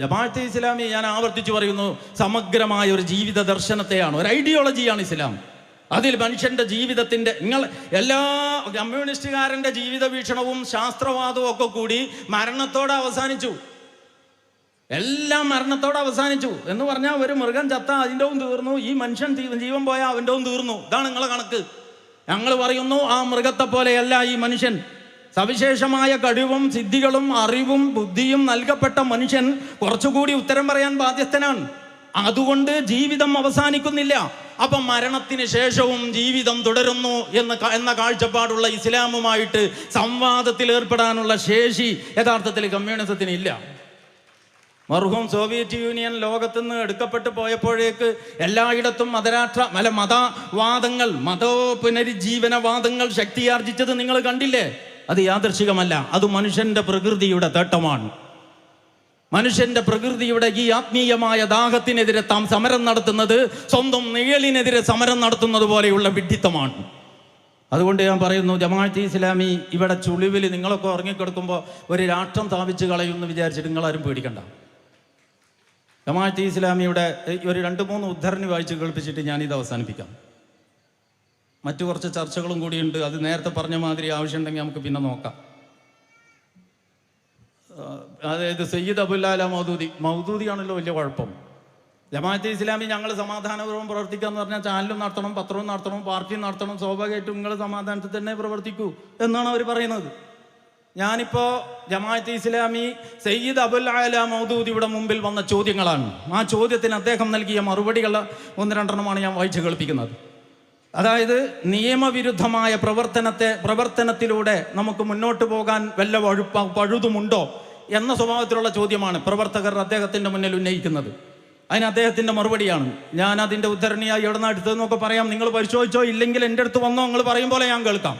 ജമാഅത്തെ ഇസ്ലാമി ഞാൻ ആവർത്തിച്ചു പറയുന്നു, സമഗ്രമായ ഒരു ജീവിത ദർശനത്തെയാണ്, ഒരു ഐഡിയോളജിയാണ് ഇസ്ലാം. അതിൽ മനുഷ്യന്റെ ജീവിതത്തിന്റെ എല്ലാ കമ്മ്യൂണിസ്റ്റുകാരന്റെ ജീവിത വീക്ഷണവും ശാസ്ത്രവാദവും ഒക്കെ കൂടി മരണത്തോടെ അവസാനിച്ചു. എല്ലാം മരണത്തോടെ അവസാനിച്ചു എന്ന് പറഞ്ഞാൽ ഒരു മൃഗം ചത്ത അതിൻ്റെവും തീർന്നു, ഈ മനുഷ്യൻ ജീവൻ പോയാൽ അവൻ്റെവും തീർന്നു. ഇതാണ് നിങ്ങളെ കണക്ക്. ഞങ്ങൾ പറയുന്നു ആ മൃഗത്തെ പോലെയല്ല ഈ മനുഷ്യൻ. സവിശേഷമായ കഴിവും സിദ്ധികളും അറിവും ബുദ്ധിയും നൽകപ്പെട്ട മനുഷ്യൻ കുറച്ചുകൂടി ഉത്തരം പറയാൻ ബാധ്യസ്ഥനാണ്. അതുകൊണ്ട് ജീവിതം അവസാനിക്കുന്നില്ല. അപ്പം മരണത്തിന് ശേഷവും ജീവിതം തുടരുന്നു എന്ന കാഴ്ചപ്പാടുള്ള ഇസ്ലാമുമായിട്ട് സംവാദത്തിൽ ഏർപ്പെടാനുള്ള ശേഷി യഥാർത്ഥത്തിൽ കമ്മ്യൂണിസത്തിന് ഇല്ല. മർഹൂം സോവിയറ്റ് യൂണിയൻ ലോകത്തുനിന്ന് എടുക്കപ്പെട്ടു പോയപ്പോഴേക്ക് എല്ലായിടത്തും മതവാദങ്ങൾ പുനരുജ്ജീവനവാദങ്ങൾ ശക്തിയാർജിച്ചത് നിങ്ങൾ കണ്ടില്ലേ? അത് യാദൃശികമല്ല, അത് മനുഷ്യന്റെ പ്രകൃതിയുടെ തേട്ടമാണ്. മനുഷ്യന്റെ പ്രകൃതിയുടെ ഈ ആത്മീയമായ ദാഹത്തിനെതിരെ താം സമരം നടത്തുന്നത് സ്വന്തം നിഴലിനെതിരെ സമരം നടത്തുന്നത് പോലെയുള്ള വിഡ്ഢിത്തമാണ്. അതുകൊണ്ട് ഞാൻ പറയുന്നു, ജമാഅത്തെ ഇസ്ലാമി ഇവിടെ ചുളിവിൽ നിങ്ങളൊക്കെ ഉറങ്ങിക്കിടക്കുമ്പോൾ ഒരു രാഷ്ട്രം സ്ഥാപിച്ച് കളയുമെന്ന് വിചാരിച്ചിട്ട് നിങ്ങളാരും പേടിക്കണ്ട. ജമാഅത്തെ ഇസ്ലാമിയുടെ ഒരു 2-3 ഉദ്ധരണി വായിച്ച് കേൾപ്പിച്ചിട്ട് ഞാനിത് അവസാനിപ്പിക്കാം. മറ്റു കുറച്ച് ചർച്ചകളും കൂടിയുണ്ട്. അത് നേരത്തെ പറഞ്ഞ മാതിരി ആവശ്യമുണ്ടെങ്കിൽ നമുക്ക് പിന്നെ നോക്കാം. അതായത് സയ്യിദ് അബുല്ലാല മൗദൂദിയാണല്ലോ വലിയ കുഴപ്പം. ജമാഅത്തെ ഇസ്ലാമി ഞങ്ങൾ സമാധാനപൂർവ്വം പ്രവർത്തിക്കാന്ന് പറഞ്ഞാൽ ചാനലും നടത്തണം, പത്രവും നടത്തണം, പാർട്ടിയും നടത്തണം, സ്വാഭാവികമായിട്ടും നിങ്ങൾ സമാധാനത്തിൽ തന്നെ പ്രവർത്തിക്കൂ എന്നാണ് അവർ പറയുന്നത്. ഞാനിപ്പോൾ ജമാഅത്തെ ഇസ്ലാമി സയ്യിദ് അബുൽ മൗദൂദിയുടെ മുമ്പിൽ വന്ന ചോദ്യങ്ങളാണ്. ആ ചോദ്യത്തിന് അദ്ദേഹം നൽകിയ മറുപടികൾ 1-2 ഞാൻ വായിച്ചു കേൾപ്പിക്കുന്നത്. അതായത് നിയമവിരുദ്ധമായ പ്രവർത്തനത്തിലൂടെ നമുക്ക് മുന്നോട്ട് പോകാൻ വല്ല പഴുതുമുണ്ടോ എന്ന സ്വഭാവത്തിലുള്ള ചോദ്യമാണ് പ്രവർത്തകർ അദ്ദേഹത്തിൻ്റെ മുന്നിൽ ഉന്നയിക്കുന്നത്. അതിന് അദ്ദേഹത്തിൻ്റെ മറുപടിയാണ്. ഞാൻ അതിൻ്റെ ഉദ്ധരണിയായി എവിടെ നിന്ന് എടുത്തതെന്നൊക്കെ പറയാം. നിങ്ങൾ പരിശോധിച്ചോ, ഇല്ലെങ്കിൽ എൻ്റെ അടുത്ത് വന്നോ, നിങ്ങൾ പറയും പോലെ ഞാൻ കേൾക്കാം.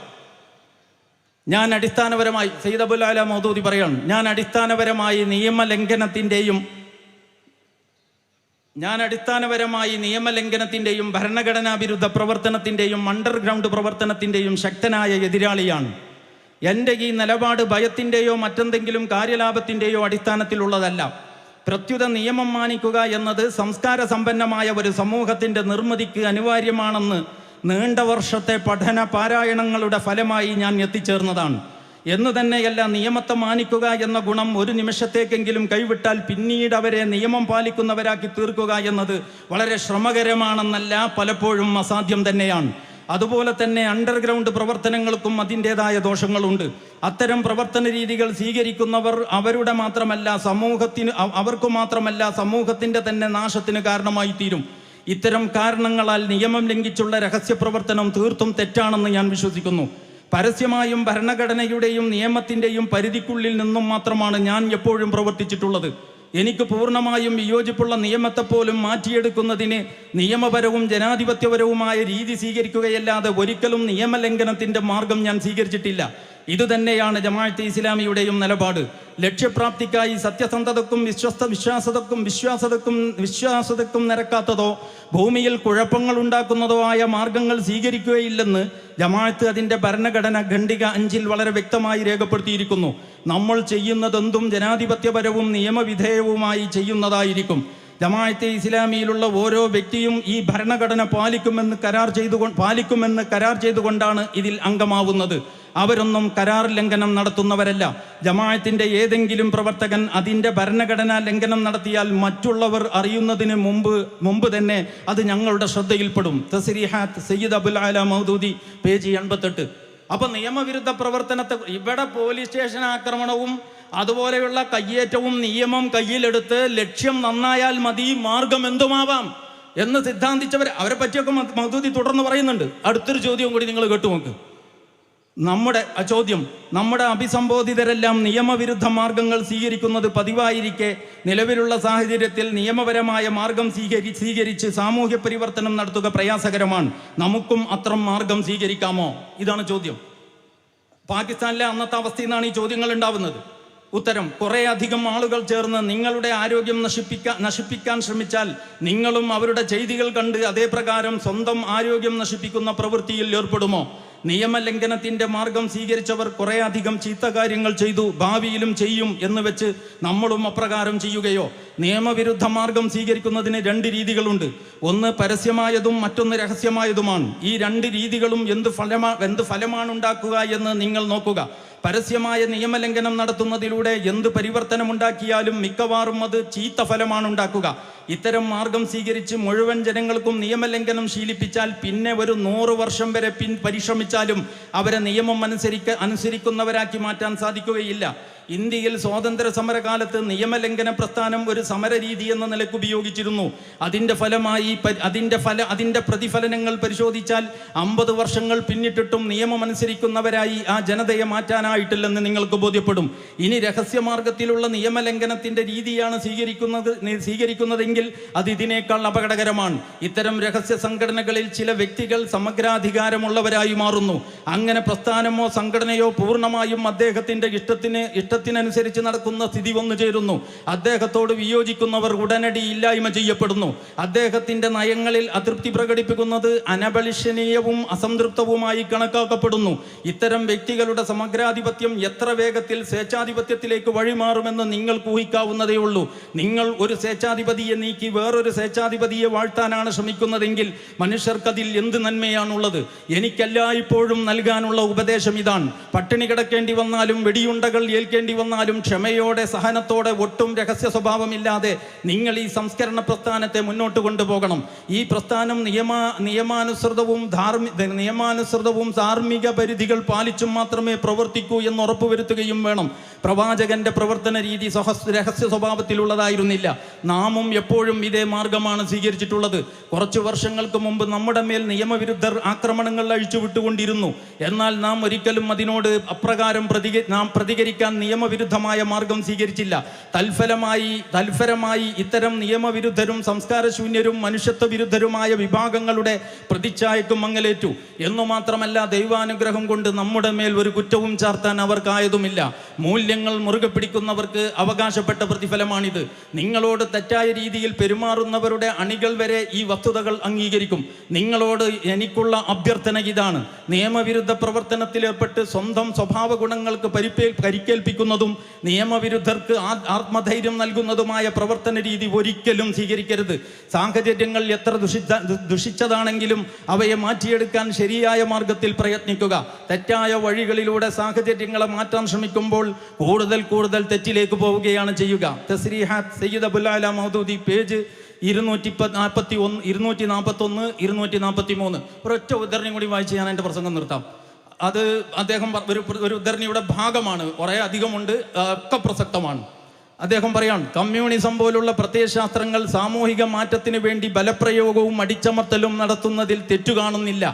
ഞാൻ അടിസ്ഥാനപരമായി സയ്യിദ് അബുൽ അല മൗദൂദി പറയാണ്, ഞാൻ അടിസ്ഥാനപരമായി നിയമലംഘനത്തിൻ്റെയും ഭരണഘടനാ വിരുദ്ധ പ്രവർത്തനത്തിൻ്റെയും അണ്ടർഗ്രൗണ്ട് പ്രവർത്തനത്തിൻ്റെയും ശക്തനായ എതിരാളിയാണ്. എൻ്റെ ഈ നിലപാട് ഭയത്തിൻ്റെയോ മറ്റെന്തെങ്കിലും കാര്യലാഭത്തിൻ്റെയോ അടിസ്ഥാനത്തിലുള്ളതല്ല. പ്രത്യുത നിയമം മാനിക്കുക എന്നത് സംസ്കാര സമ്പന്നമായ ഒരു സമൂഹത്തിൻ്റെ നിർമ്മിതിക്ക് അനിവാര്യമാണെന്ന് നീണ്ട വർഷത്തെ പഠന പാരായണങ്ങളുടെ ഫലമായി ഞാൻ എത്തിച്ചേർന്നതാണ്. എന്നു തന്നെയല്ല, നിയമത്തെ മാനിക്കുക എന്ന ഗുണം ഒരു നിമിഷത്തേക്കെങ്കിലും കൈവിട്ടാൽ പിന്നീട് അവരെ നിയമം പാലിക്കുന്നവരാക്കി തീർക്കുക എന്നത് വളരെ ശ്രമകരമാണെന്നല്ല, പലപ്പോഴും അസാധ്യം തന്നെയാണ്. അതുപോലെ തന്നെ അണ്ടർഗ്രൗണ്ട് പ്രവർത്തനങ്ങൾക്കും അതിൻ്റെതായ ദോഷങ്ങളുണ്ട്. അത്തരം പ്രവർത്തന രീതികൾ സ്വീകരിക്കുന്നവർ അവർക്ക് മാത്രമല്ല സമൂഹത്തിൻ്റെ തന്നെ നാശത്തിന് കാരണമായി തീരും. ഇത്തരം കാരണങ്ങളാൽ നിയമം ലംഘിച്ചുള്ള രഹസ്യപ്രവർത്തനം തീർത്തും തെറ്റാണെന്ന് ഞാൻ വിശ്വസിക്കുന്നു. പരസ്യമായും ഭരണഘടനയുടെയും നിയമത്തിൻ്റെയും പരിധിക്കുള്ളിൽ നിന്നും മാത്രമാണ് ഞാൻ എപ്പോഴും പ്രവർത്തിച്ചിട്ടുള്ളത്. എനിക്ക് പൂർണ്ണമായും വിയോജിപ്പുള്ള നിയമത്തെപ്പോലും മാറ്റിയെടുക്കുന്നതിന് നിയമപരവും ജനാധിപത്യപരവുമായ രീതി സ്വീകരിക്കുകയല്ലാതെ ഒരിക്കലും നിയമലംഘനത്തിൻ്റെ മാർഗം ഞാൻ സ്വീകരിച്ചിട്ടില്ല. ഇതുതന്നെയാണ് ജമാഅത്തെ ഇസ്ലാമിയുടെയും നിലപാട്. ലക്ഷ്യപ്രാപ്തിക്കായി സത്യസന്ധതക്കും വിശ്വാസതക്കും നിരക്കാത്തതോ ഭൂമിയിൽ കുഴപ്പങ്ങൾ ഉണ്ടാക്കുന്നതോ ആയ മാർഗങ്ങൾ സ്വീകരിക്കുകയില്ലെന്ന് ജമാഅത്ത് അതിൻ്റെ ഭരണഘടന ഖണ്ഡിക 5 വളരെ വ്യക്തമായി രേഖപ്പെടുത്തിയിരിക്കുന്നു. നമ്മൾ ചെയ്യുന്നതെന്തും ജനാധിപത്യപരവും നിയമവിധേയവുമായി ചെയ്യുന്നതായിരിക്കും. ജമാഅത്തെ ഇസ്ലാമിയിലുള്ള ഓരോ വ്യക്തിയും ഈ ഭരണഘടന പാലിക്കുമെന്ന് കരാർ ചെയ്തുകൊണ്ടാണ് ഇതിൽ അംഗമാവുന്നത്. അവരൊന്നും കരാർ ലംഘനം നടത്തുന്നവരല്ല. ജമാഅത്തിൻ്റെ ഏതെങ്കിലും പ്രവർത്തകൻ അതിൻ്റെ ഭരണഘടനാ ലംഘനം നടത്തിയാൽ മറ്റുള്ളവർ അറിയുന്നതിന് മുമ്പ് തന്നെ അത് ഞങ്ങളുടെ ശ്രദ്ധയിൽപ്പെടും. തസ്രീഹാത്ത് സയ്യിദ് അബുൽ അല മൗദൂദി, പേജ് 88. അപ്പം നിയമവിരുദ്ധ പ്രവർത്തനത്തെ ഇവിടെ പോലീസ് സ്റ്റേഷൻ ആക്രമണവും അതുപോലെയുള്ള കയ്യേറ്റവും നിയമം കയ്യിലെടുത്ത് ലക്ഷ്യം നന്നായാൽ മതി, മാർഗം എന്തുമാവാം എന്ന് സിദ്ധാന്തിച്ചവർ, അവരെ പറ്റിയൊക്കെ മൗദൂദി തുടർന്ന് പറയുന്നുണ്ട്. അടുത്തൊരു ചോദ്യവും കൂടി നിങ്ങൾ കേട്ടുനോക്ക്. നമ്മുടെ അഭിസംബോധിതരെല്ലാം നിയമവിരുദ്ധ മാർഗങ്ങൾ സ്വീകരിക്കുന്നത് പതിവായിരിക്കെ നിലവിലുള്ള സാഹചര്യത്തിൽ നിയമപരമായ മാർഗം സ്വീകരിച്ച് സാമൂഹ്യ പരിവർത്തനം നടത്തുക പ്രയാസകരമാണ്. നമുക്കും അത്തരം മാർഗം സ്വീകരിക്കാമോ? ഇതാണ് ചോദ്യം. പാകിസ്ഥാനിലെ അന്നത്തെ അവസ്ഥയിൽ നിന്നാണ് ഈ ചോദ്യങ്ങൾ ഉണ്ടാവുന്നത്. ഉത്തരം: കുറേ അധികം ആളുകൾ ചേർന്ന് നിങ്ങളുടെ ആരോഗ്യം നശിപ്പിക്കാൻ ശ്രമിച്ചാൽ നിങ്ങളും അവരുടെ ചെയ്തികൾ കണ്ട് അതേ പ്രകാരം സ്വന്തം ആരോഗ്യം നശിപ്പിക്കുന്ന പ്രവൃത്തിയിൽ ഏർപ്പെടുമോ? നിയമലംഘനത്തിൻ്റെ മാർഗം സ്വീകരിച്ചവർ കുറേ അധികം ചീത്ത കാര്യങ്ങൾ ചെയ്തു, ഭാവിയിലും ചെയ്യും എന്ന് വെച്ച് നമ്മളും അപ്രകാരം ചെയ്യുകയോ? നിയമവിരുദ്ധ മാർഗം സ്വീകരിക്കുന്നതിന് 2 രീതികളുണ്ട്. ഒന്ന് പരസ്യമായതും മറ്റൊന്ന് രഹസ്യമായതുമാണ്. ഈ 2 രീതികളും എന്ത് ഫലമാണ് ഉണ്ടാക്കുക എന്ന് നിങ്ങൾ നോക്കുക. പരസ്യമായ നിയമലംഘനം നടത്തുന്നതിലൂടെ എന്ത് പരിവർത്തനമുണ്ടാക്കിയാലും മിക്കവാറും അത് ചീത്ത ഫലമാണ് ഉണ്ടാക്കുക. ഇത്തരം മാർഗം സ്വീകരിച്ച് മുഴുവൻ ജനങ്ങൾക്കും നിയമലംഘനം ശീലിപ്പിച്ചാൽ പിന്നെ ഒരു 100 വർഷം വരെ പരിശ്രമിച്ചാലും അവരെ നിയമം അനുസരിക്കുന്നവരാക്കി മാറ്റാൻ സാധിക്കുകയില്ല. ഇന്ത്യയിൽ സ്വാതന്ത്ര്യ സമരകാലത്ത് നിയമലംഘന പ്രസ്ഥാനം ഒരു സമരരീതി എന്ന നിലയ്ക്ക് ഉപയോഗിച്ചിരുന്നു. അതിൻ്റെ ഫലമായി അതിൻ്റെ പ്രതിഫലനങ്ങൾ പരിശോധിച്ചാൽ 50 വർഷങ്ങൾ പിന്നിട്ടിട്ടും നിയമം അനുസരിക്കുന്നവരായി ആ ജനതയെ മാറ്റാനായിട്ടില്ലെന്ന് നിങ്ങൾക്ക് ബോധ്യപ്പെടും. ഇനി രഹസ്യമാർഗത്തിലുള്ള നിയമലംഘനത്തിൻ്റെ രീതിയാണ് സ്വീകരിക്കുന്നതെങ്കിൽ അത് ഇതിനേക്കാൾ അപകടകരമാണ്. ഇത്തരം രഹസ്യ സംഘടനകളിൽ ചില വ്യക്തികൾ സമഗ്രാധികാരമുള്ളവരായി മാറുന്നു. അങ്ങനെ പ്രസ്ഥാനമോ സംഘടനയോ പൂർണ്ണമായും അദ്ദേഹത്തിൻ്റെ ഇഷ്ടത്തിനനുസരിച്ച് നടക്കുന്ന സ്ഥിതി വന്നു ചേരുന്നു. അദ്ദേഹത്തോട് വിയോജിക്കുന്നവർ ഉടനടി ഇല്ലായ്മ ചെയ്യപ്പെടുന്നു. അദ്ദേഹത്തിന്റെ നയങ്ങളിൽ അതൃപ്തി പ്രകടിപ്പിക്കുന്നത് അനബലിഷണീയവും അസംതൃപ്തവുമായി കണക്കാക്കപ്പെടുന്നു. ഇത്തരം വ്യക്തികളുടെ സമഗ്രാധിപത്യം എത്ര വേഗത്തിൽ സ്വേച്ഛാധിപത്യത്തിലേക്ക് വഴിമാറുമെന്ന് നിങ്ങൾക്ക് ഊഹിക്കാവുന്നതേ ഉള്ളൂ. നിങ്ങൾ ഒരു സ്വേച്ഛാധിപതിയെ നീക്കി വേറൊരു സ്വേച്ഛാധിപതിയെ വാഴ്ത്താനാണ് ശ്രമിക്കുന്നതെങ്കിൽ മനുഷ്യർക്കതിൽ എന്ത് നന്മയാണുള്ളത്? എനിക്കെല്ലായ്പ്പോഴും നൽകാനുള്ള ഉപദേശം ഇതാണ്: പട്ടിണി കിടക്കേണ്ടി വന്നാലും വെടിയുണ്ടകൾ ഏൽക്കേണ്ടി വന്നാലും ക്ഷമയോടെ സഹനത്തോടെ ഒട്ടും രഹസ്യ സ്വഭാവമില്ലാതെ നിങ്ങൾ ഈ സംസ്കരണ പ്രസ്ഥാനത്തെ മുന്നോട്ട് കൊണ്ടുപോകണം. ഈ പ്രസ്ഥാനം നിയമാനുസൃതവും ധാർമ്മിക പരിധികൾ പാലിച്ചും മാത്രമേ പ്രവർത്തിക്കൂ എന്ന് ഉറപ്പുവരുത്തുകയും വേണം. പ്രവാചകന്റെ പ്രവർത്തന രീതി രഹസ്യ സ്വഭാവത്തിലുള്ളതായിരുന്നില്ല. നാമും എപ്പോഴും ഇതേ മാർഗമാണ് സ്വീകരിച്ചിട്ടുള്ളത്. കുറച്ചു വർഷങ്ങൾക്ക് മുമ്പ് നമ്മുടെ മേൽ നിയമവിരുദ്ധർ ആക്രമണങ്ങൾ അഴിച്ചുവിട്ടുകൊണ്ടിരുന്നു. എന്നാൽ നാം ഒരിക്കലും അതിനോട് അപ്രകാരം പ്രതികരിക്കാൻ നിയമവിരുദ്ധമായ മാർഗം സ്വീകരിച്ചില്ല. തൽഫലമായി ഇത്തരം നിയമവിരുദ്ധരും സംസ്കാരശൂന്യരും മനുഷ്യത്വ വിരുദ്ധരുമായ വിഭാഗങ്ങളുടെ പ്രതിച്ഛായക്കും മങ്ങലേറ്റു. എന്നു മാത്രമല്ല, ദൈവാനുഗ്രഹം കൊണ്ട് നമ്മുടെ മേൽ ഒരു കുറ്റവും ചാർത്താൻ അവർക്കായതുമില്ല. മൂല്യങ്ങൾ മുറുകെ പിടിക്കുന്നവർക്ക് അവകാശപ്പെട്ട പ്രതിഫലമാണിത്. നിങ്ങളോട് തെറ്റായ രീതിയിൽ പെരുമാറുന്നവരുടെ അണികൾ വരെ ഈ വസ്തുതകൾ അംഗീകരിക്കും. നിങ്ങളോട് എനിക്കുള്ള അഭ്യർത്ഥന ഇതാണ്: നിയമവിരുദ്ധ പ്രവർത്തനത്തിലേർപ്പെട്ട് സ്വന്തം സ്വഭാവ ഗുണങ്ങൾക്ക് പരിക്കേൽപ്പിക്കുന്നതും നിയമവിരുദ്ധർക്ക് ആത്മധൈര്യം നൽകുന്നതുമായ പ്രവർത്തന രീതി ഒരിക്കലും സ്വീകരിക്കരുത്. സാഹചര്യങ്ങൾ എത്ര ദുഷിച്ചതാണെങ്കിലും അവയെ മാറ്റിയെടുക്കാൻ ശരിയായ മാർഗത്തിൽ പ്രയത്നിക്കുക. തെറ്റായ വഴികളിലൂടെ സാഹചര്യങ്ങളെ മാറ്റാൻ ശ്രമിക്കുമ്പോൾ കൂടുതൽ തെറ്റിലേക്ക് പോവുകയാണ് ചെയ്യുക. തസ്രീഹാത്ത് സയ്യിദ് അബുൽ അല മൗദൂദി, പേജ് 241, 241, 243. ഒരൊറ്റ ഉദ്ധരണി കൂടി വായിച്ച് ഞാൻ എൻ്റെ പ്രസംഗം നിർത്താം. അത് അദ്ദേഹം ഒരു ഉദ്ധരണിയുടെ ഭാഗമാണ്, കുറേ അധികമുണ്ട്, ഒക്കെ പ്രസക്തമാണ്. അദ്ദേഹം പറയാണ്: കമ്മ്യൂണിസം പോലുള്ള പ്രത്യയശാസ്ത്രങ്ങൾ സാമൂഹിക മാറ്റത്തിന് വേണ്ടി ബലപ്രയോഗവും അടിച്ചമർത്തലും നടത്തുന്നതിൽ തെറ്റു കാണുന്നില്ല.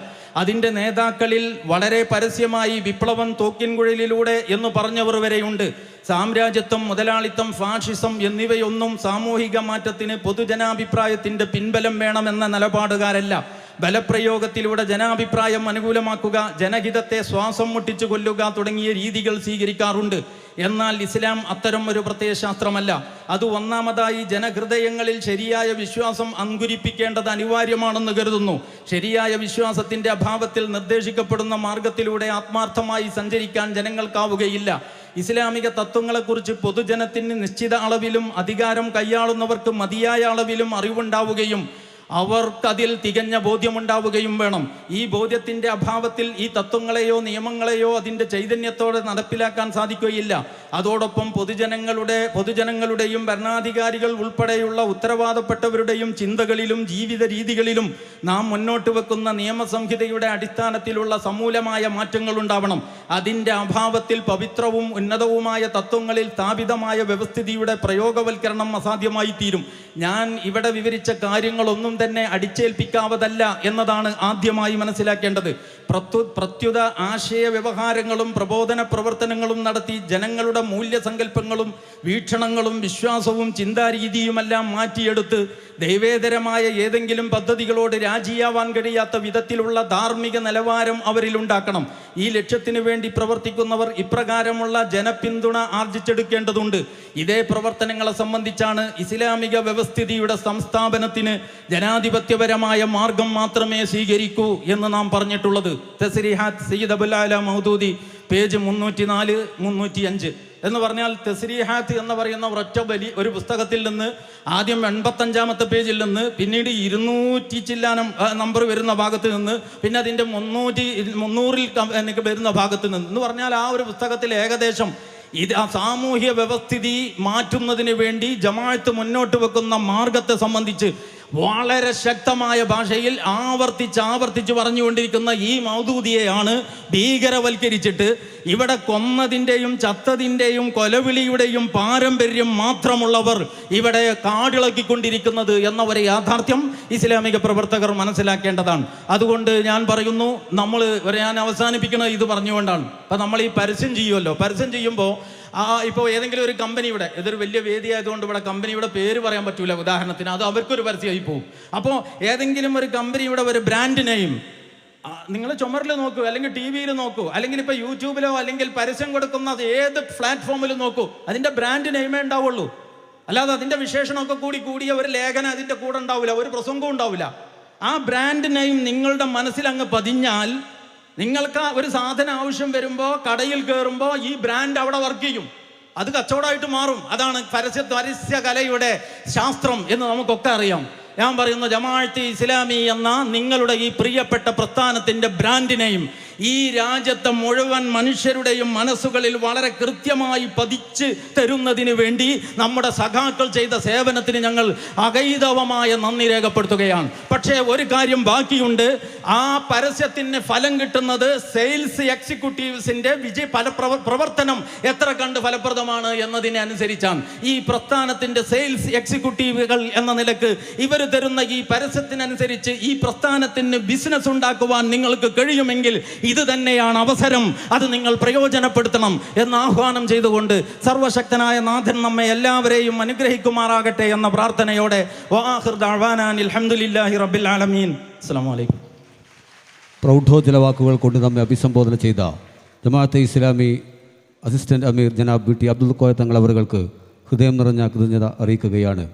അതിൻ്റെ നേതാക്കളിൽ വളരെ പരസ്യമായി വിപ്ലവം തോക്കിൻകുഴലിലൂടെ എന്ന് പറഞ്ഞവർ വരെയുണ്ട്. സാമ്രാജ്യത്വം, മുതലാളിത്തം, ഫാഷിസം എന്നിവയൊന്നും സാമൂഹിക മാറ്റത്തിന് പൊതുജനാഭിപ്രായത്തിൻ്റെ പിൻബലം വേണമെന്ന നിലപാടുകാരല്ല. ബലപ്രയോഗത്തിലൂടെ ജനാഭിപ്രായം അനുകൂലമാക്കുക, ജനഹിതത്തെ ശ്വാസം മുട്ടിച്ചു കൊല്ലുക തുടങ്ങിയ രീതികൾ സ്വീകരിക്കാറുണ്ട്. എന്നാൽ ഇസ്ലാം അത്തരം ഒരു പ്രത്യയശാസ്ത്രമല്ല. അത് ഒന്നാമതായി ജനഹൃദയങ്ങളിൽ ശരിയായ വിശ്വാസം അങ്കുരിപ്പിക്കേണ്ടത് അനിവാര്യമാണെന്ന് കരുതുന്നു. ശരിയായ വിശ്വാസത്തിൻ്റെ അഭാവത്തിൽ നിർദ്ദേശിക്കപ്പെടുന്ന മാർഗത്തിലൂടെ ആത്മാർത്ഥമായി സഞ്ചരിക്കാൻ ജനങ്ങൾക്കാവുകയില്ല. ഇസ്ലാമിക തത്വങ്ങളെക്കുറിച്ച് പൊതുജനത്തിന് നിശ്ചിത അളവിലും അധികാരം കൈയാളുന്നവർക്ക് മതിയായ അളവിലും അറിവുണ്ടാവുകയും അവർക്കതിൽ തികഞ്ഞ ബോധ്യമുണ്ടാവുകയും വേണം. ഈ ബോധ്യത്തിൻ്റെ അഭാവത്തിൽ ഈ തത്വങ്ങളെയോ നിയമങ്ങളെയോ അതിൻ്റെ ചൈതന്യത്തോടെ നടപ്പിലാക്കാൻ സാധിക്കുകയില്ല. അതോടൊപ്പം പൊതുജനങ്ങളുടെയും ഭരണാധികാരികൾ ഉൾപ്പെടെയുള്ള ഉത്തരവാദപ്പെട്ടവരുടെയും ചിന്തകളിലും ജീവിത രീതികളിലും നാം മുന്നോട്ട് വെക്കുന്ന നിയമസംഹിതയുടെ അടിസ്ഥാനത്തിലുള്ള സമൂലമായ മാറ്റങ്ങൾ ഉണ്ടാവണം. അതിൻ്റെ അഭാവത്തിൽ പവിത്രവും ഉന്നതവുമായ തത്വങ്ങളിൽ സ്ഥാപിതമായ വ്യവസ്ഥിതിയുടെ പ്രയോഗവൽക്കരണം അസാധ്യമായി തീരും. ഞാൻ ഇവിടെ വിവരിച്ച കാര്യങ്ങളൊന്നും തന്നെ അടിച്ചേൽപ്പിക്കാവതല്ല എന്നതാണ് ആദ്യമായി മനസ്സിലാക്കേണ്ടത്. പ്രത്യുത ആശയ വ്യവഹാരങ്ങളും പ്രബോധന പ്രവർത്തനങ്ങളും നടത്തി ജനങ്ങളുടെ മൂല്യസങ്കല്പങ്ങളും വീക്ഷണങ്ങളും വിശ്വാസവും ചിന്താരീതിയുമെല്ലാം മാറ്റിയെടുത്ത് ദൈവേതരമായ ഏതെങ്കിലും പദ്ധതികളോട് രാജിയാവാൻ കഴിയാത്ത വിധത്തിലുള്ള ധാർമ്മിക നിലവാരം അവരിലുണ്ടാക്കണം. ഈ ലക്ഷ്യത്തിനു വേണ്ടി പ്രവർത്തിക്കുന്നവർ ഇപ്രകാരമുള്ള ജനപിന്തുണ ആർജിച്ചെടുക്കേണ്ടതുണ്ട്. ഇതേ പ്രവർത്തനങ്ങളെ സംബന്ധിച്ചാണ് ഇസ്ലാമിക വ്യവസ്ഥിതിയുടെ സംസ്ഥാപനത്തിന് ജനാധിപത്യപരമായ മാർഗം മാത്രമേ സ്വീകരിക്കൂ എന്ന് നാം പറഞ്ഞിട്ടുള്ളത്. തസ്രീഹാത്ത് സയ്യിദ് അബുൽ അല മൗദൂദി, പേജ് 304, 305 എന്ന് പറഞ്ഞാൽ തസ്രീഹാത്ത് എന്ന് പറയുന്ന ഒരൊറ്റ ഒരു പുസ്തകത്തിൽ നിന്ന് ആദ്യം 85-ാമത്തെ പേജിൽ നിന്ന് പിന്നീട് 200 ചില്ലാനം നമ്പർ വരുന്ന ഭാഗത്ത് നിന്ന് പിന്നെ അതിൻ്റെ 300-ൽ വരുന്ന ഭാഗത്ത് നിന്ന് എന്ന് പറഞ്ഞാൽ ആ ഒരു പുസ്തകത്തിൽ ഏകദേശം ഇത് ആ സാമൂഹ്യ വ്യവസ്ഥിതി മാറ്റുന്നതിന് വേണ്ടി ജമാഅത്ത് മുന്നോട്ട് വെക്കുന്ന മാർഗത്തെ സംബന്ധിച്ച് വളരെ ശക്തമായ ഭാഷയിൽ ആവർത്തിച്ച് പറഞ്ഞുകൊണ്ടിരിക്കുന്ന ഈ മൗദൂദിയെയാണ് ഭീകരവൽക്കരിച്ചിട്ട് ഇവിടെ കൊന്നതിൻ്റെയും ചത്തതിൻ്റെയും കൊലവിളിയുടെയും പാരമ്പര്യം മാത്രമുള്ളവർ ഇവിടെ കാടിളക്കിക്കൊണ്ടിരിക്കുന്നത് എന്ന ഒരു യാഥാർത്ഥ്യം ഇസ്ലാമിക പ്രവർത്തകർ മനസ്സിലാക്കേണ്ടതാണ്. അതുകൊണ്ട് ഞാൻ പറയുന്നു, ഞാൻ അവസാനിപ്പിക്കുന്നത് ഇത് പറഞ്ഞുകൊണ്ടാണ്. അപ്പം നമ്മൾ ഈ പരസ്യം ചെയ്യുമല്ലോ, പരസ്യം ചെയ്യുമ്പോൾ ഇപ്പോൾ ഏതെങ്കിലും ഒരു കമ്പനിയുടെ, ഇതൊരു വലിയ വേദി ആയതുകൊണ്ട് ഇവിടെ കമ്പനിയുടെ പേര് പറയാൻ പറ്റൂല ഉദാഹരണത്തിന്, അത് അവർക്കൊരു പരസ്യമായി പോകും. അപ്പോൾ ഏതെങ്കിലും ഒരു കമ്പനിയുടെ ഒരു ബ്രാൻഡ് നെയിം നിങ്ങൾ ചുമരിൽ നോക്കൂ, അല്ലെങ്കിൽ ടി വിയിൽ നോക്കൂ, അല്ലെങ്കിൽ ഇപ്പോൾ യൂട്യൂബിലോ അല്ലെങ്കിൽ പരസ്യം കൊടുക്കുന്ന ഏത് പ്ലാറ്റ്ഫോമിലും നോക്കൂ, അതിൻ്റെ ബ്രാൻഡ് നെയിമേ ഉണ്ടാവുള്ളൂ. അല്ലാതെ അതിൻ്റെ വിശേഷണമൊക്കെ കൂടിയ ഒരു ലേഖനം അതിൻ്റെ കൂടെ ഉണ്ടാവില്ല, ഒരു പ്രസംഗവും ഉണ്ടാവില്ല. ആ ബ്രാൻഡ് നെയിം നിങ്ങളുടെ മനസ്സിൽ അങ്ങ് പതിഞ്ഞാൽ നിങ്ങൾക്ക് ഒരു സാധനം ആവശ്യം വരുമ്പോൾ കടയിൽ കയറുമ്പോൾ ഈ ബ്രാൻഡ് അവിടെ വർക്ക് ചെയ്യും, അത് കച്ചവടമായിട്ട് മാറും. അതാണ് പരസ്യ കലയുടെ ശാസ്ത്രം എന്ന് നമുക്കൊക്കെ അറിയാം. ഞാൻ പറയുന്ന ജമാഅത്തെ ഇസ്ലാമി എന്ന നിങ്ങളുടെ ഈ പ്രിയപ്പെട്ട പ്രസ്ഥാനത്തിൻ്റെ ബ്രാൻഡിനെയും ഈ രാജ്യത്തെ മുഴുവൻ മനുഷ്യരുടെയും മനസ്സുകളിൽ വളരെ കൃത്യമായി പതിച്ച് തരുന്നതിന് വേണ്ടി നമ്മുടെ സഖാക്കൾ ചെയ്ത സേവനത്തിന് ഞങ്ങൾ അഗൈതവമായ നന്ദി രേഖപ്പെടുത്തുകയാണ്. പക്ഷേ ഒരു കാര്യം ബാക്കിയുണ്ട്. ആ പരസ്യത്തിന് ഫലം കിട്ടുന്നത് സെയിൽസ് എക്സിക്യൂട്ടീവ്സിൻ്റെ പ്രവർത്തനം എത്ര കണ്ട് ഫലപ്രദമാണ് എന്നതിനെ അനുസരിച്ചാണ്. ഈ പ്രസ്ഥാനത്തിൻ്റെ സെയിൽസ് എക്സിക്യൂട്ടീവുകൾ എന്ന നിലക്ക് ഇവർ തരുന്ന ഈ പരസ്യത്തിനനുസരിച്ച് ഈ പ്രസ്ഥാനത്തിന് ബിസിനസ് ഉണ്ടാക്കുവാൻ നിങ്ങൾക്ക് കഴിയുമെങ്കിൽ ഇത് തന്നെയാണ് അവസരം, അത് നിങ്ങൾ പ്രയോജനപ്പെടുത്തണം എന്ന് ആഹ്വാനം ചെയ്തുകൊണ്ട് സർവശക്തനായ നാഥൻ നമ്മെ എല്ലാവരെയും അനുഗ്രഹിക്കുമാറാകട്ടെ എന്ന പ്രാർത്ഥനയോടെ വആഖിർ ദഅവാനാ അൽഹംദുലില്ലാഹി റബ്ബിൽ ആലമീൻ. അസ്സലാമു അലൈക്കും. പ്രൗഢോജ്വല വാക്കുകൾ കൊണ്ട് നമ്മെ അഭിസംബോധന ചെയ്ത ജമാഅത്തെ ഇസ്ലാമി അസിസ്റ്റന്റ് അമീർ ജനാബ് BT അബ്ദുൽ കോയ തങ്ങൾ അവർക്ക് ഹൃദയം നിറഞ്ഞ കൃതജ്ഞത അറിയിക്കുകയാണ്.